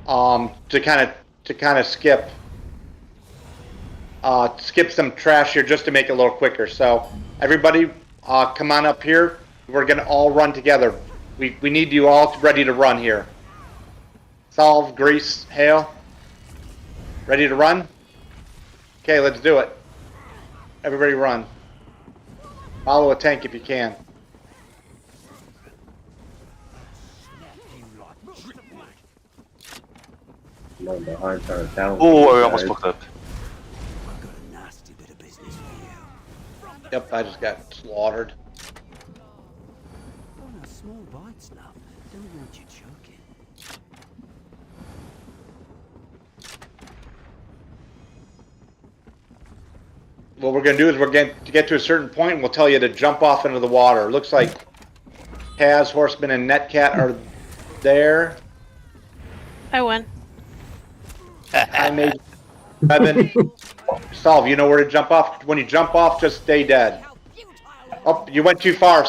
Speaker 1: to kind of skip skip some trash here just to make it a little quicker. So everybody, come on up here. We're gonna all run together. We need you all ready to run here. Solve, Grease, Hale. Ready to run? Okay, let's do it. Everybody run. Follow a tank if you can.
Speaker 3: I'm behind trying to challenge.
Speaker 10: Oh, I almost fucked up.
Speaker 1: Yep, I just got slaughtered.
Speaker 11: Oh, no, small bites now. Don't want you choking.
Speaker 1: What we're gonna do is we're going to get to a certain point and we'll tell you to jump off into the water. It looks like Taz, Horseman, and Netcat are there.
Speaker 6: I win.
Speaker 1: Hi-Mage, Evan, Solve, you know where to jump off. When you jump off, just stay dead. Oh, you went too far.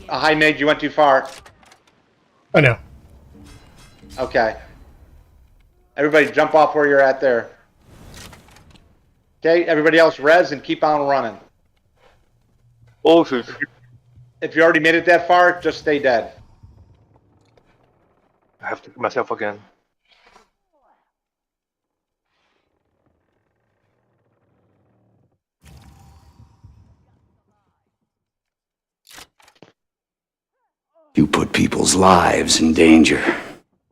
Speaker 1: Hi-Mage, you went too far.
Speaker 4: I know.
Speaker 1: Okay. Everybody jump off where you're at there. Okay, everybody else res and keep on running.
Speaker 10: Oh, shoot.
Speaker 1: If you already made it that far, just stay dead.
Speaker 10: I have to kill myself again.
Speaker 11: You put people's lives in danger.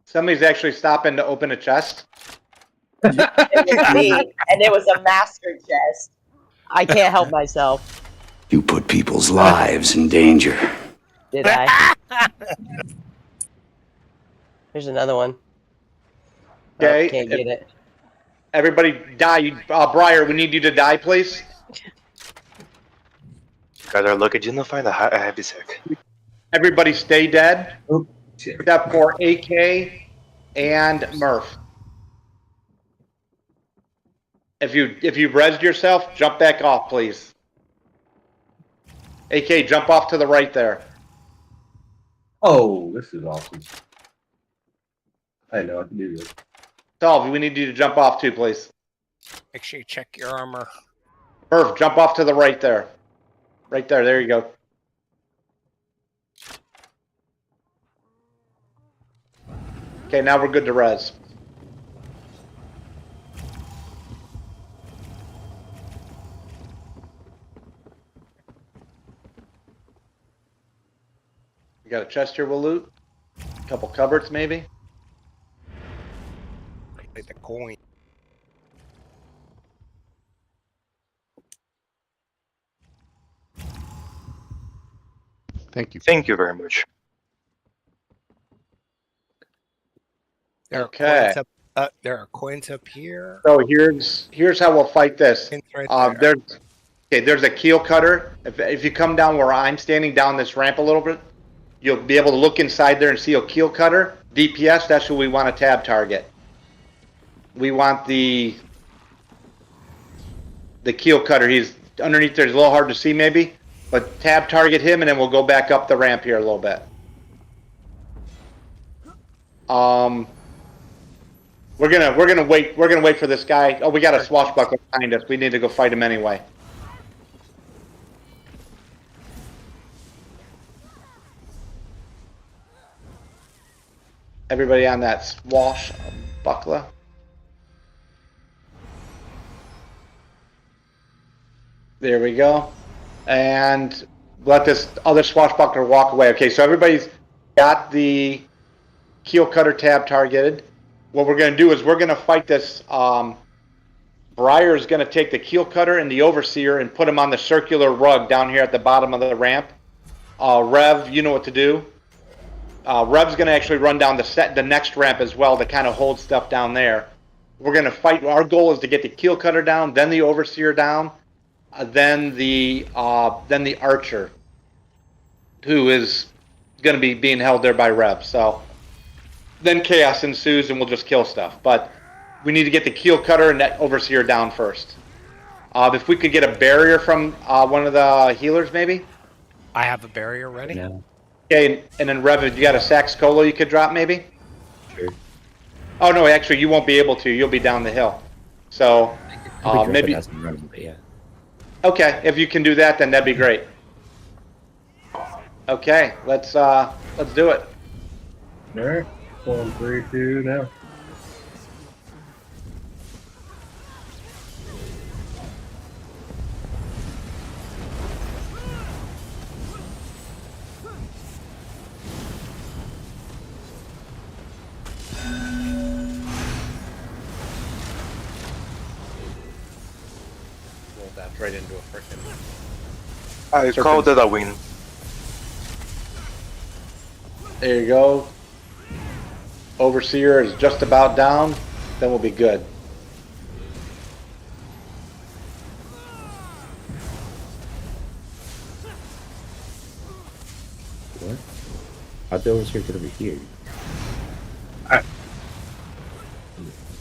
Speaker 1: Somebody's actually stopping to open a chest.
Speaker 9: It was me, and it was a master chest. I can't help myself.
Speaker 11: You put people's lives in danger.
Speaker 9: Did I? Here's another one.
Speaker 1: Okay.
Speaker 9: Oh, can't get it.
Speaker 1: Everybody die. Briar, we need you to die, please.
Speaker 10: Guys are lucky. Didn't find a heavy sack.
Speaker 1: Everybody stay dead.
Speaker 3: Oh, shit.
Speaker 1: Except for AK and Murph. If you resed yourself, jump back off, please. AK, jump off to the right there.
Speaker 3: Oh, this is awesome. I know I can do this.
Speaker 1: Solve, we need you to jump off too, please.
Speaker 2: Make sure you check your armor.
Speaker 1: Murph, jump off to the right there. Right there, there you go. Okay, now we're good to res. We got a chest here we'll loot. A couple cupboards maybe.
Speaker 2: Like the coin.
Speaker 12: Thank you.
Speaker 10: Thank you very much.
Speaker 2: There
Speaker 1: Okay.
Speaker 2: are coins up, there are coins up here.
Speaker 1: So here's how we'll fight this.
Speaker 2: Coins right there.
Speaker 1: There's a keel cutter. If you come down where I'm standing down this ramp a little bit, you'll be able to look inside there and see a keel cutter. DPS, that's what we want to tab target. We want the keel cutter. He's underneath there. It's a little hard to see maybe, but tab target him and then we'll go back up the ramp here a little bit. We're gonna wait for this guy. Oh, we got a swashbuckler behind us. We need to go fight him anyway. Everybody on that swashbuckler. There we go. And let this other swashbuckler walk away. Okay, so everybody's got the keel cutter tab targeted. What we're going to do is we're going to fight this. Briar is going to take the keel cutter and the overseer and put him on the circular rug down here at the bottom of the ramp. Rev, you know what to do. Rev's going to actually run down the next ramp as well to kind of hold stuff down there. We're going to fight. Our goal is to get the keel cutter down, then the overseer down, then the archer, who is going to be being held there by Rev. So then chaos ensues and we'll just kill stuff. But we need to get the keel cutter and that overseer down first. If we could get a barrier from one of the healers, maybe.
Speaker 2: I have a barrier ready.
Speaker 7: Yeah.
Speaker 1: Okay, and then Rev, if you got a Sax Cola you could drop, maybe.
Speaker 7: Sure.
Speaker 1: Oh no, actually you won't be able to. You'll be down the hill. So
Speaker 7: I could drop
Speaker 1: maybe.
Speaker 7: it as I'm running, but yeah.
Speaker 1: Okay, if you can do that, then that'd be great. Okay, let's do it.
Speaker 3: All right. 4, 3, 2, now.
Speaker 14: Rolled that right into a freaking.
Speaker 10: I call that a win.
Speaker 1: There you go. Overseer is just about down. Then we'll be good.
Speaker 7: What? How'd the overseer get over here?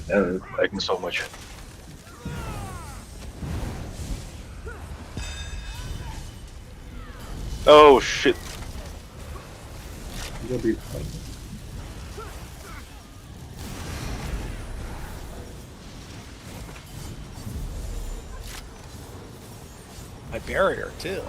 Speaker 10: Thank you so much. Oh shit.
Speaker 3: You'll be fine.
Speaker 2: My barrier too.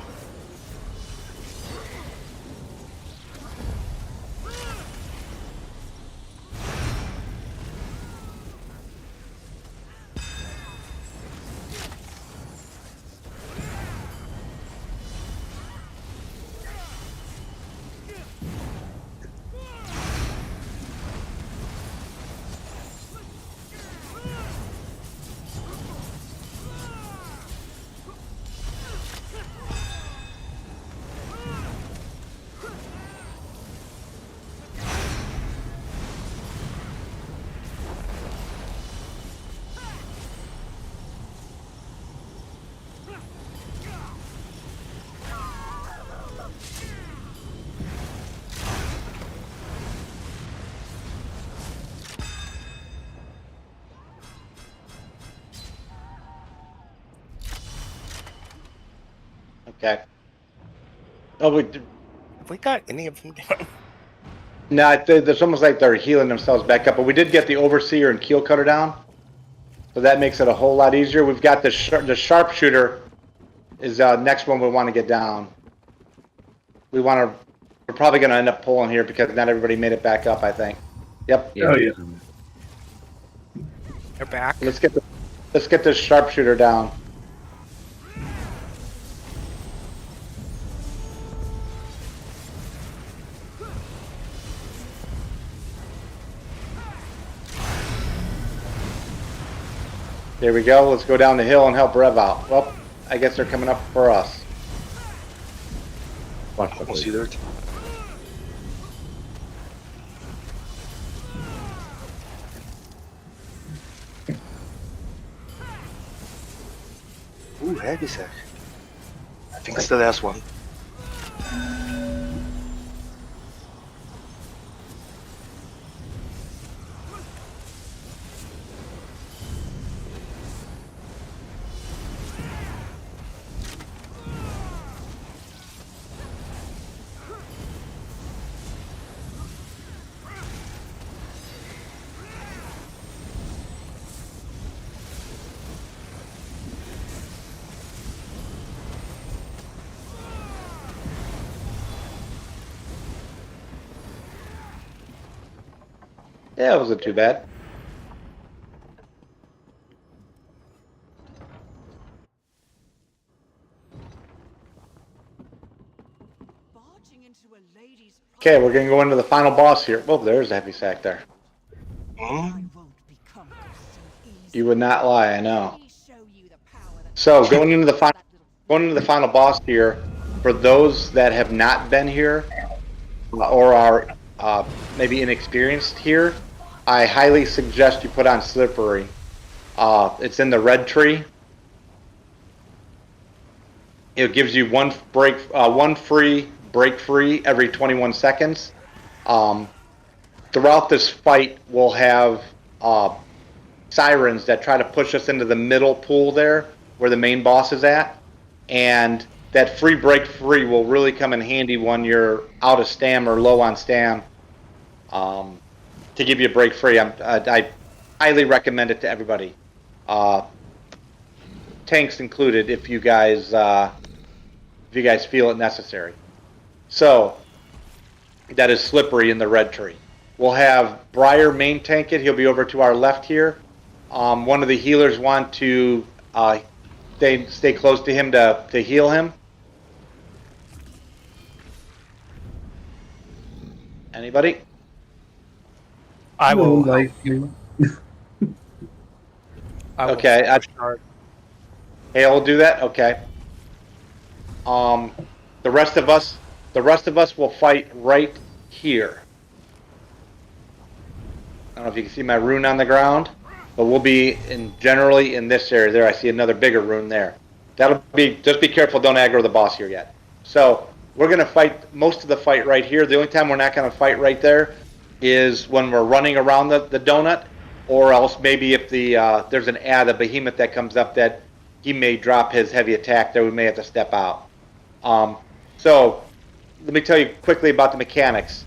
Speaker 1: Okay. Oh,
Speaker 2: Have we got any of them down?
Speaker 1: no, it's almost like they're healing themselves back up. But we did get the Overseer and Keel Cutter down, so that makes it a whole lot easier. We've got the Sharpshooter is next one we want to get down. We're probably going to end up pulling here because not everybody made it back up, I think. Yep.
Speaker 3: Oh yeah.
Speaker 2: They're back.
Speaker 1: Let's get this Sharpshooter down. There we go. Let's go down the hill and help Rev out. Well, I guess they're coming up for us.
Speaker 7: Watch that.
Speaker 10: See that? Ooh, heavy sack. I think it's the last one.
Speaker 1: Yeah, it wasn't too bad. Okay, we're gonna go into the final boss here. Oh, there's a heavy sack there. You would not lie, I know. So going into the final boss here, for those that have not been here or are maybe inexperienced here, I highly suggest you put on Slippery. It's in the red tree. It gives you one free break free every 21 seconds. Throughout this fight, we'll have sirens that try to push us into the middle pool there, where the main boss is at, and that free break free will really come in handy when you're out of stam or low on stam. To give you a break free, I highly recommend it to everybody. tanks included if you guys feel it necessary. So that is Slippery in the red tree. We'll have Briar main tank it. He'll be over to our left here. One of the healers want to stay close to him to heal him. Anybody?
Speaker 2: I will.
Speaker 3: like you.
Speaker 1: Okay. I'll do that. Okay. The rest of us will fight right here. I don't know if you can see my rune on the ground, but we'll be generally in this area there. I see another bigger rune there. Just be careful, don't aggro the boss here yet. So we're gonna fight most of the fight right here. The only time we're not gonna fight right there is when we're running around the donut, or else maybe if there's a behemoth that comes up that he may drop his heavy attack there, we may have to step out. So let me tell you quickly about the mechanics.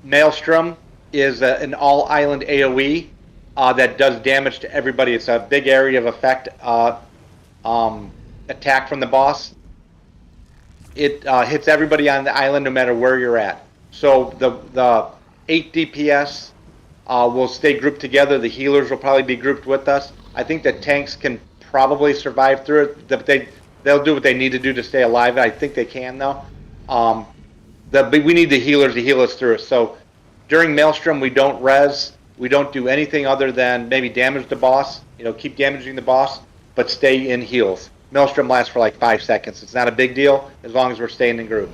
Speaker 1: Maelstrom is an all-island AoE that does damage to everybody. It's a big area of effect attack from the boss. It hits everybody on the island no matter where you're at. So the 8 DPS will stay grouped together. The healers will probably be grouped with us. I think the tanks can probably survive through it. They'll do what they need to do to stay alive. I think they can, though. We need the healers to heal us through it. So during Maelstrom, we don't res. We don't do anything other than maybe damage the boss. Keep damaging the boss, but stay in heals. Maelstrom lasts for like 5 seconds. It's not a big deal as long as we're staying in group.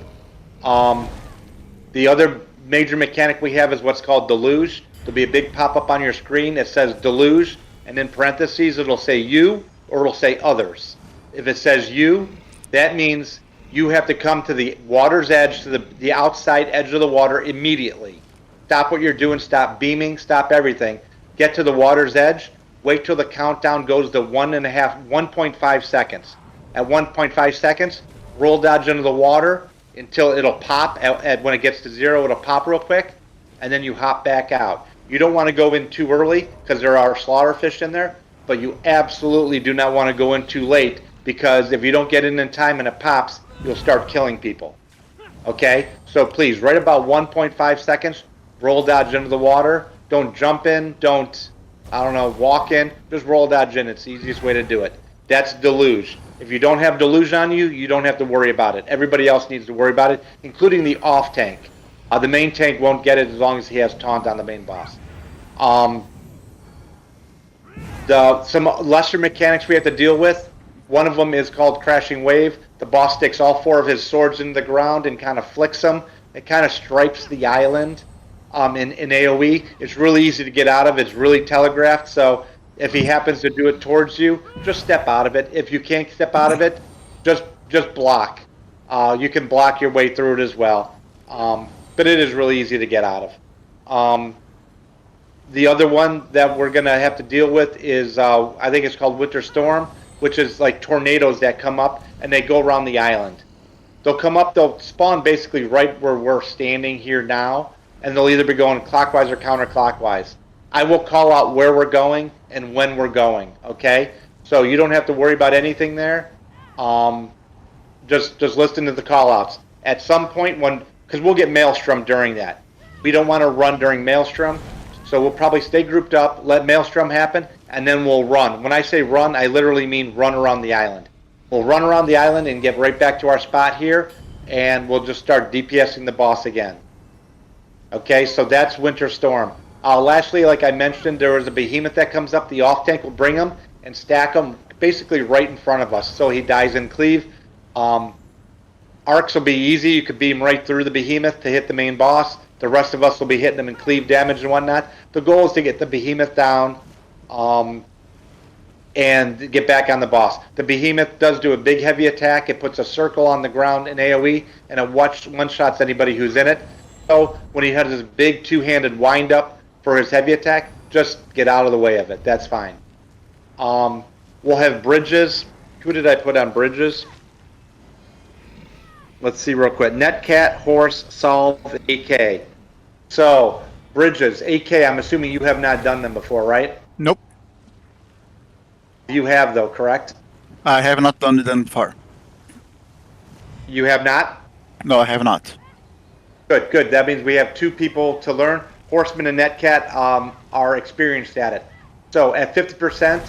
Speaker 1: The other major mechanic we have is what's called Deluge. There'll be a big pop-up on your screen that says Deluge, and in parentheses it'll say you or it'll say others. If it says you, that means you have to come to the water's edge, to the outside edge of the water immediately. Stop what you're doing, stop beaming, stop everything. Get to the water's edge, wait till the countdown goes to 1.5 seconds. At 1.5 seconds, roll dodge into the water until it'll pop. When it gets to 0, it'll pop real quick, and then you hop back out. You don't want to go in too early because there are slaughterfish in there, but you absolutely do not want to go in too late, because if you don't get in time and it pops, you'll start killing people. Okay? So please, right about 1.5 seconds, roll dodge into the water. Don't jump in. Don't, walk in. Just roll dodge in. It's the easiest way to do it. That's Deluge. If you don't have Deluge on you, you don't have to worry about it. Everybody else needs to worry about it, including the off tank. The main tank won't get it as long as he has taunt on the main boss. Some lesser mechanics we have to deal with. One of them is called Crashing Wave. The boss sticks all 4 of his swords into the ground and kind of flicks them. It kind of stripes the island in AoE. It's really easy to get out of. It's really telegraphed. So if he happens to do it towards you, just step out of it. If you can't step out of it, just block. You can block your way through it as well. But it is really easy to get out of. The other one that we're going to have to deal with is, I think it's called Winter Storm, which is like tornadoes that come up and they go around the island. They'll come up, they'll spawn basically right where we're standing here now, and they'll either be going clockwise or counterclockwise. I will call out where we're going and when we're going, okay? So you don't have to worry about anything there. Just listen to the call outs. At some point because we'll get Maelstrom during that. We don't want to run during Maelstrom, so we'll probably stay grouped up, let Maelstrom happen, and then we'll run. When I say run, I literally mean run around the island. We'll run around the island and get right back to our spot here, and we'll just start DPSing the boss again. Okay, so that's Winter Storm. Lastly, like I mentioned, there was a behemoth that comes up. The off tank will bring him and stack him basically right in front of us, so he dies in cleave. Arcs will be easy. You could beam right through the behemoth to hit the main boss. The rest of us will be hitting him in cleave damage and whatnot. The goal is to get the behemoth down and get back on the boss. The behemoth does do a big heavy attack. It puts a circle on the ground in AoE, and it one-shots anybody who's in it. So when he has his big two-handed wind-up for his heavy attack, just get out of the way of it. That's fine. We'll have bridges. Who did I put on bridges? Let's see real quick. Netcat, Horse, Solve, AK. So, bridges. AK, I'm assuming you have not done them before, right?
Speaker 5: Nope.
Speaker 1: You have, though, correct?
Speaker 5: I have not done it then far.
Speaker 1: You have not?
Speaker 5: No, I have not.
Speaker 1: Good, good. That means we have 2 people to learn. Horseman and Netcat are experienced at it. So at 50%,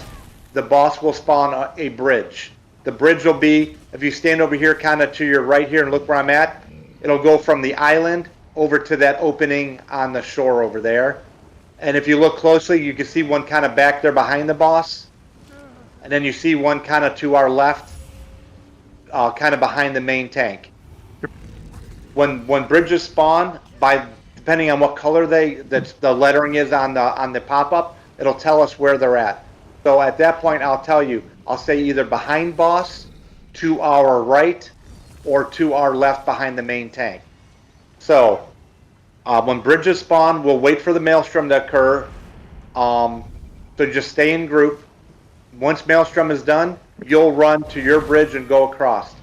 Speaker 1: the boss will spawn a bridge. The bridge will be, if you stand over here kind of to your right here and look where I'm at, it'll go from the island over to that opening on the shore over there. And if you look closely, you can see one kind of back there behind the boss. And then you see one kind of to our left, kind of behind the main tank. When bridges spawn, depending on what color the lettering is on the pop-up, it'll tell us where they're at. So at that point, I'll say either behind boss, to our right, or to our left behind the main tank. So when bridges spawn, we'll wait for the maelstrom to occur. So just stay in group. Once maelstrom is done, you'll run to your bridge and go across.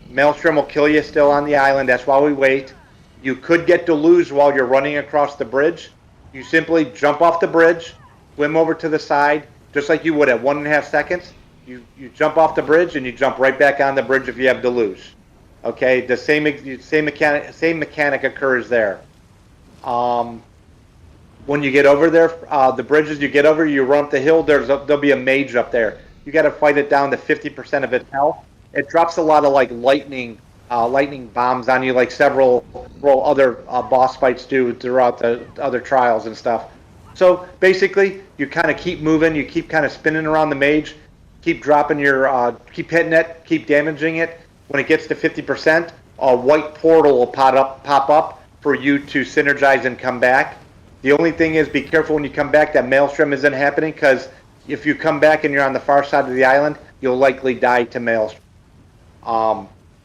Speaker 1: Maelstrom will kill you still on the island. That's why we wait. You could get deluged while you're running across the bridge. You simply jump off the bridge, swim over to the side, just like you would at 1.5 seconds. You jump off the bridge and you jump right back on the bridge if you have deluge. Okay, the same mechanic occurs there. When you get over there, the bridges you get over, you run up the hill. There'll be a mage up there. You got to fight it down to 50% of its health. It drops a lot of like lightning bombs on you, like several other boss fights do throughout the other trials and stuff. So basically, you kind of keep moving, you keep kind of spinning around the mage, keep dropping keep hitting it, keep damaging it. When it gets to 50%, a white portal will pop up for you to synergize and come back. The only thing is, be careful when you come back that maelstrom isn't happening, because if you come back and you're on the far side of the island, you'll likely die to maelstrom.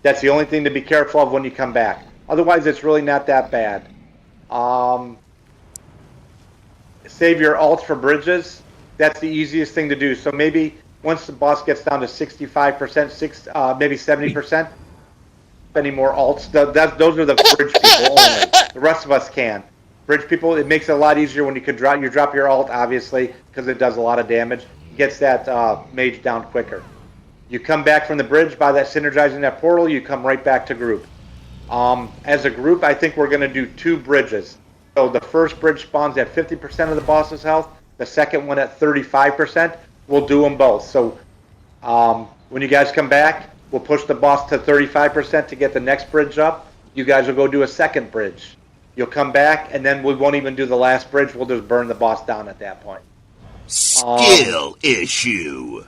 Speaker 1: That's the only thing to be careful of when you come back. Otherwise, it's really not that bad. Save your ults for bridges. That's the easiest thing to do. So maybe once the boss gets down to 65%, maybe 70%, any more ults. Those are the bridge people only. The rest of us can. Bridge people, it makes it a lot easier when you can drop your ult, obviously, because it does a lot of damage. It gets that mage down quicker. You come back from the bridge by that synergizing that portal, you come right back to group. As a group, I think we're going to do 2 bridges. So the first bridge spawns at 50% of the boss's health, the second one at 35%. We'll do them both. So when you guys come back, we'll push the boss to 35% to get the next bridge up. You guys will go do a second bridge. You'll come back, and then we won't even do the last bridge. We'll just burn the boss down at that point.
Speaker 15: Skill issue.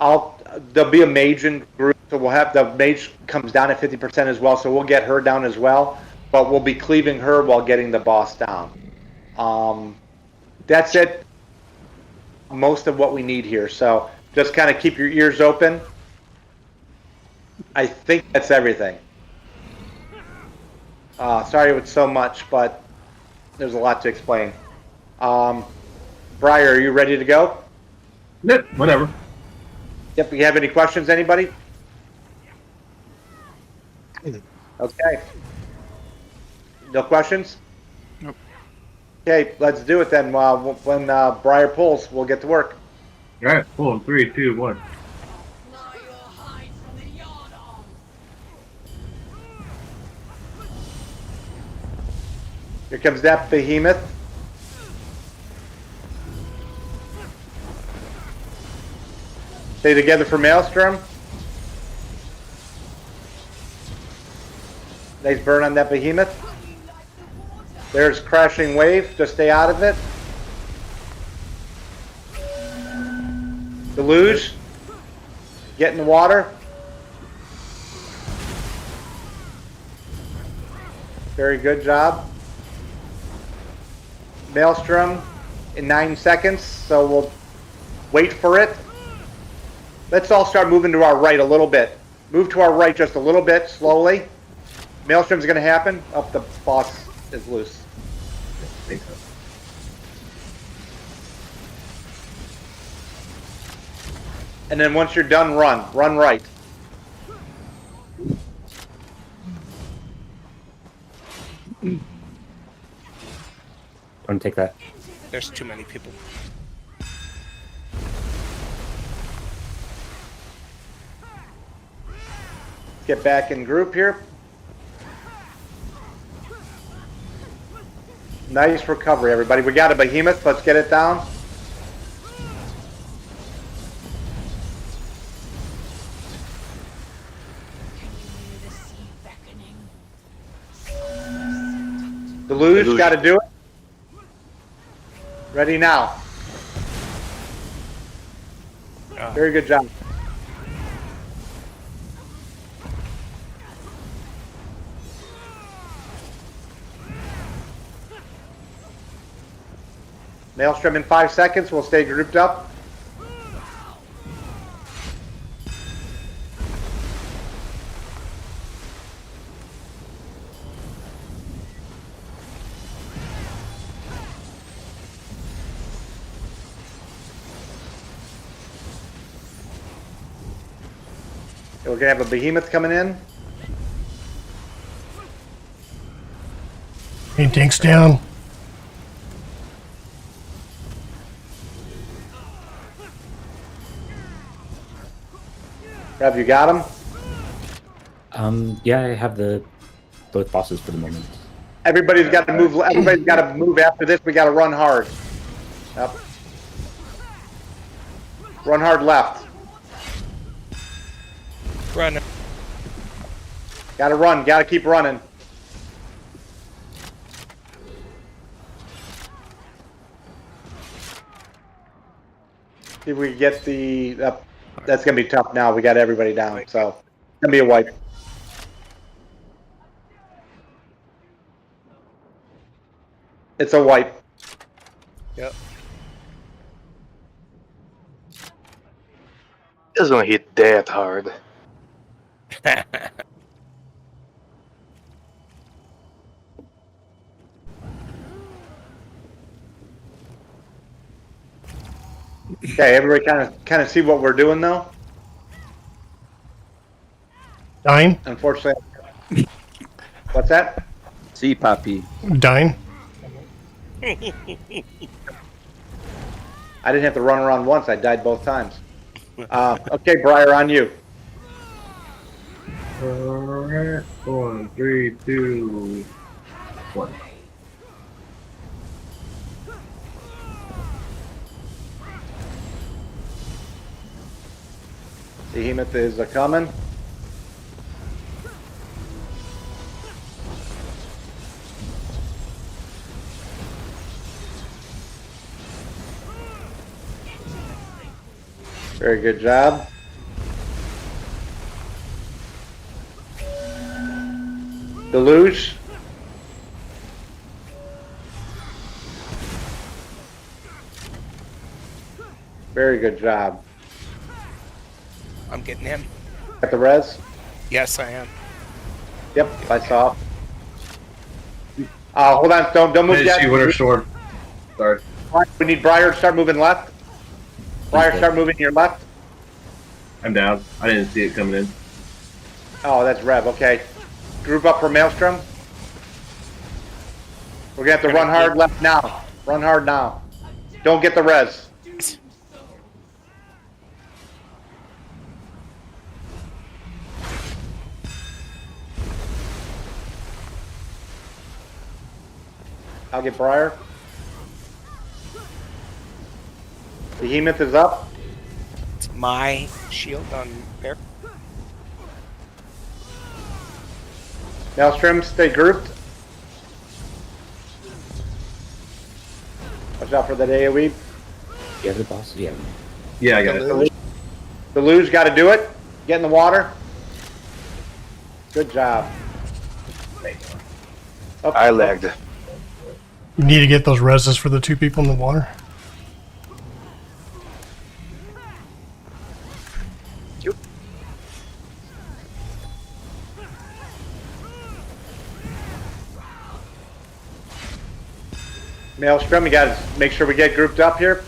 Speaker 1: There'll be a mage in group, so we'll have the mage comes down at 50% as well, so we'll get her down as well, but we'll be cleaving her while getting the boss down. That's it. Most of what we need here, so just kind of keep your ears open. I think that's everything. Sorry it was so much, but there's a lot to explain. Briar, are you ready to go?
Speaker 3: Yep, whatever.
Speaker 1: Yep, you have any questions, anybody? Okay. No questions?
Speaker 5: Nope.
Speaker 1: Okay, let's do it then. When Briar pulls, we'll get to work.
Speaker 3: All right, pull in 3, 2, 1.
Speaker 1: Here comes that behemoth. Stay together for Maelstrom. Nice burn on that behemoth. There's crashing wave. Just stay out of it. Deluge. Get in the water. Very good job. Maelstrom in 9 seconds, so we'll wait for it. Let's all start moving to our right a little bit. Move to our right just a little bit, slowly. Maelstrom's going to happen. Up, the boss is loose. And then once you're done, run. Run right.
Speaker 7: Don't take that.
Speaker 2: There's too many people.
Speaker 1: get back in group here. Nice recovery, everybody. We got a behemoth. Let's get it down. Deluge, got to do it. Ready now. Very good job. Maelstrom in 5 seconds. We'll stay grouped up. We're gonna have a behemoth coming in.
Speaker 4: Main tank's down.
Speaker 1: Have you got him?
Speaker 7: Yeah, I have both bosses for the moment.
Speaker 1: Everybody's got to move. Everybody's got to move after this. We got to run hard. Yep. Run hard left.
Speaker 2: Run.
Speaker 1: Got to run. Got to keep running. See if we get the. That's gonna be tough now. We got everybody down, so it's gonna be a wipe. It's a wipe.
Speaker 2: Yep.
Speaker 10: Doesn't hit that hard.
Speaker 1: Okay, everybody kind of see what we're doing though.
Speaker 4: Dying?
Speaker 1: Unfortunately. What's that?
Speaker 8: See, Poppy.
Speaker 4: Dying?
Speaker 1: I didn't have to run around once. I died both times. Okay, Briar, on you.
Speaker 3: Alright. 1, 3, 2, 1.
Speaker 1: Behemoth is coming. Very good job. Deluge. Very good job.
Speaker 2: I'm getting him.
Speaker 1: Got the res?
Speaker 2: Yes, I am.
Speaker 1: Yep, I saw. Hold on, don't move yet.
Speaker 3: Winter Storm. Sorry.
Speaker 1: We need Briar to start moving left. Briar, start moving to your left.
Speaker 3: I'm down. I didn't see it coming in.
Speaker 1: Oh, that's Rev. Okay. Group up for Maelstrom. We're gonna have to run hard left now. Run hard now. Don't get the res. I'll get Briar. Behemoth is up.
Speaker 2: It's my shield on there.
Speaker 1: Maelstrom, stay grouped. Watch out for that AoE.
Speaker 7: You have the boss? Yeah.
Speaker 3: Yeah, I got it.
Speaker 1: The luge got to do it. Get in the water. Good job. Oh,
Speaker 10: I lagged.
Speaker 4: You need to get those reses for the 2 people in the water.
Speaker 1: Maelstrom, you got to make sure we get grouped up here.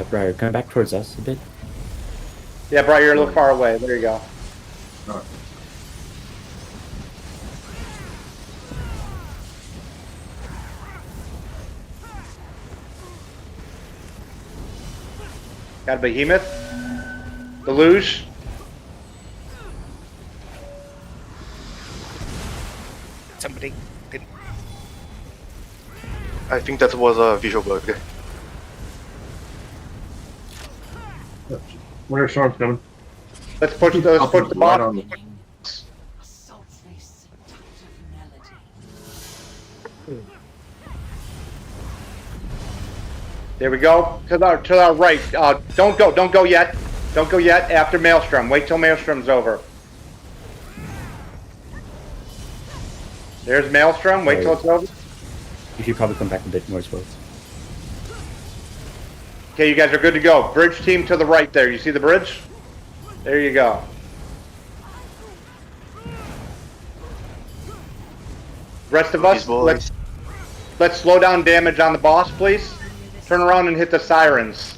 Speaker 7: Briar, come back towards us a bit.
Speaker 1: Yeah, Briar, you're a little far away. There you go.
Speaker 3: Right.
Speaker 1: Got a Behemoth. The luge.
Speaker 2: Somebody can.
Speaker 10: I think that was a visual bug.
Speaker 3: Winter storm's coming.
Speaker 1: Let's push the
Speaker 3: Right
Speaker 1: boss.
Speaker 3: on the-
Speaker 1: There we go. To the right. Don't go yet. Don't go yet. After Maelstrom. Wait till Maelstrom's over. There's Maelstrom. Wait till it's over.
Speaker 7: You should probably come back a bit more as well.
Speaker 1: Okay, you guys are good to go. Bridge team to the right there. You see the bridge? There you go. Rest of us, let's slow down damage on the boss, please. Turn around and hit the sirens.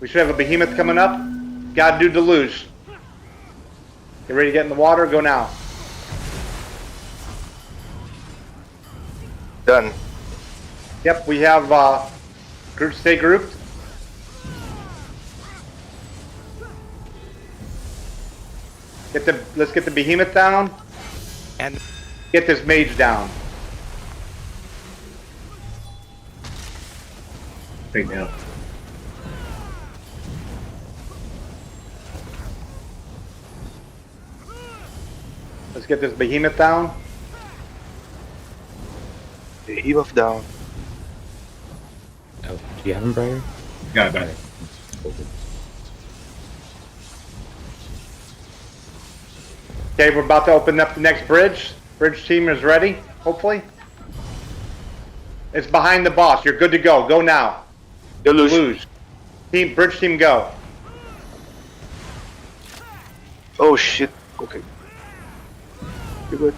Speaker 1: We should have a behemoth coming up. Gotta do deluge. Get ready to get in the water. Go now.
Speaker 10: Done.
Speaker 1: Yep, we have stay grouped. Let's get the behemoth down
Speaker 2: and
Speaker 1: get this mage down.
Speaker 3: Right now.
Speaker 1: Let's get this behemoth down.
Speaker 10: Behemoth down.
Speaker 7: Oh, do you have him, Briar?
Speaker 3: Got it.
Speaker 1: Okay, we're about to open up the next bridge. Bridge team is ready, hopefully. It's behind the boss. You're good to go. Go now.
Speaker 10: Deluge.
Speaker 1: Bridge team, go.
Speaker 10: Oh shit. Okay. You're good.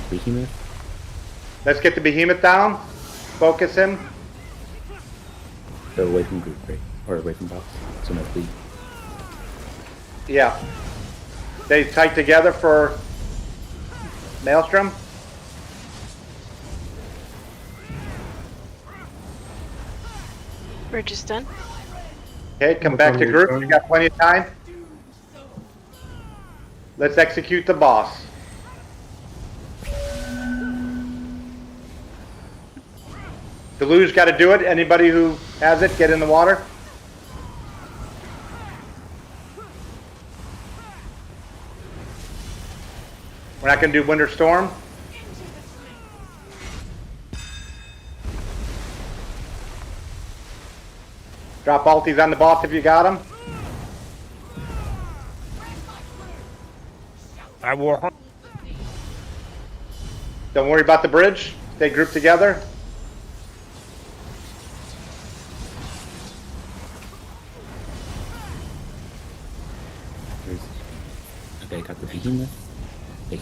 Speaker 7: Behemoth?
Speaker 1: Let's get the behemoth down. Focus him.
Speaker 7: So away from group, right? Or away from boss. So no bleed.
Speaker 1: Yeah. Stay tight together for Maelstrom.
Speaker 6: Bridge is done.
Speaker 1: Okay, come back to group. We got plenty of time. Let's execute the boss. Deluge got to do it. Anybody who has it, get in the water. We're not going to do Winter Storm. Drop ulties on the boss if you got them.
Speaker 2: I will.
Speaker 1: Don't worry about the bridge. Stay grouped together.
Speaker 7: Okay, got the behemoth.
Speaker 1: Take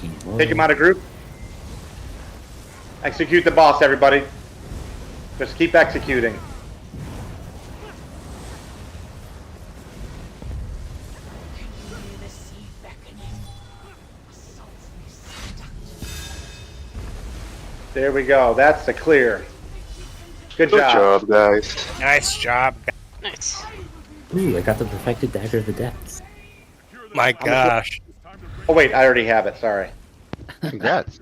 Speaker 1: him out of group. Execute the boss, everybody. Just keep executing. There we go. That's the clear. Good job.
Speaker 10: Guys.
Speaker 2: Nice job.
Speaker 6: Nice.
Speaker 7: Ooh, I got the perfected dagger of the depths.
Speaker 2: My gosh.
Speaker 1: Oh wait, I already have it. Sorry.
Speaker 12: Congrats.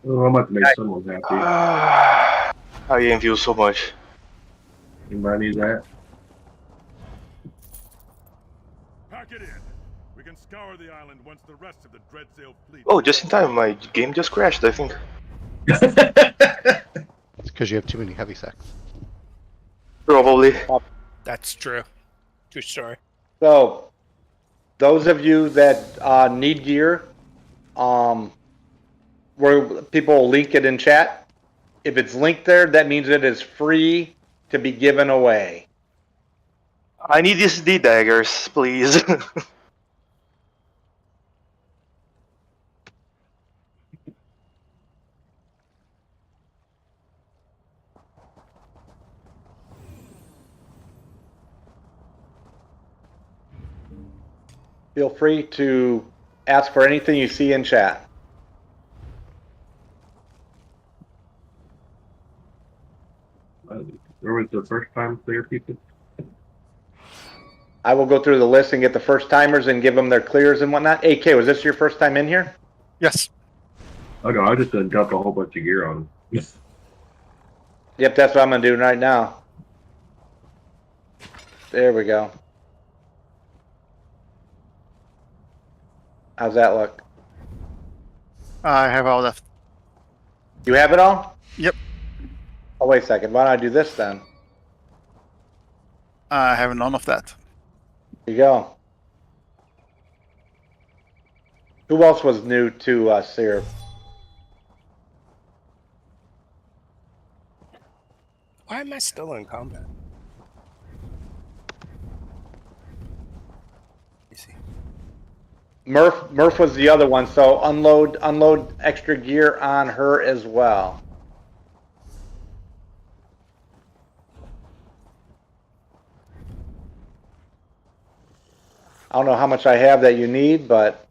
Speaker 3: Oh, I'm about to make someone happy.
Speaker 10: I envy you so much.
Speaker 3: Anybody need that?
Speaker 11: Pack it in. We can scour the island once the rest of the Dreadsail fleet.
Speaker 10: Oh, just in time. My game just crashed, I think.
Speaker 12: It's because you have too many heavy sacks.
Speaker 10: Probably.
Speaker 2: That's true. True story.
Speaker 1: So, those of you that need gear, where people will link it in chat. If it's linked there, that means it is free to be given away.
Speaker 10: I need these D daggers, please.
Speaker 1: Feel free to ask for anything you see in chat.
Speaker 3: Where was the first time clear people?
Speaker 1: I will go through the list and get the first timers and give them their clears and whatnot. AK, was this your first time in here?
Speaker 5: Yes.
Speaker 3: Oh no, I just done dump a whole bunch of gear on them.
Speaker 1: Yep, that's what I'm gonna do right now. There we go. How's that look?
Speaker 5: I have all left.
Speaker 1: You have it all?
Speaker 5: Yep.
Speaker 1: Oh, wait a second. Why don't I do this then?
Speaker 5: I have none of that.
Speaker 1: Here you go. Who else was new to us here?
Speaker 2: Why am I still in combat? You see.
Speaker 1: Murph was the other one, so unload extra gear on her as well. I don't know how much I have that you need, but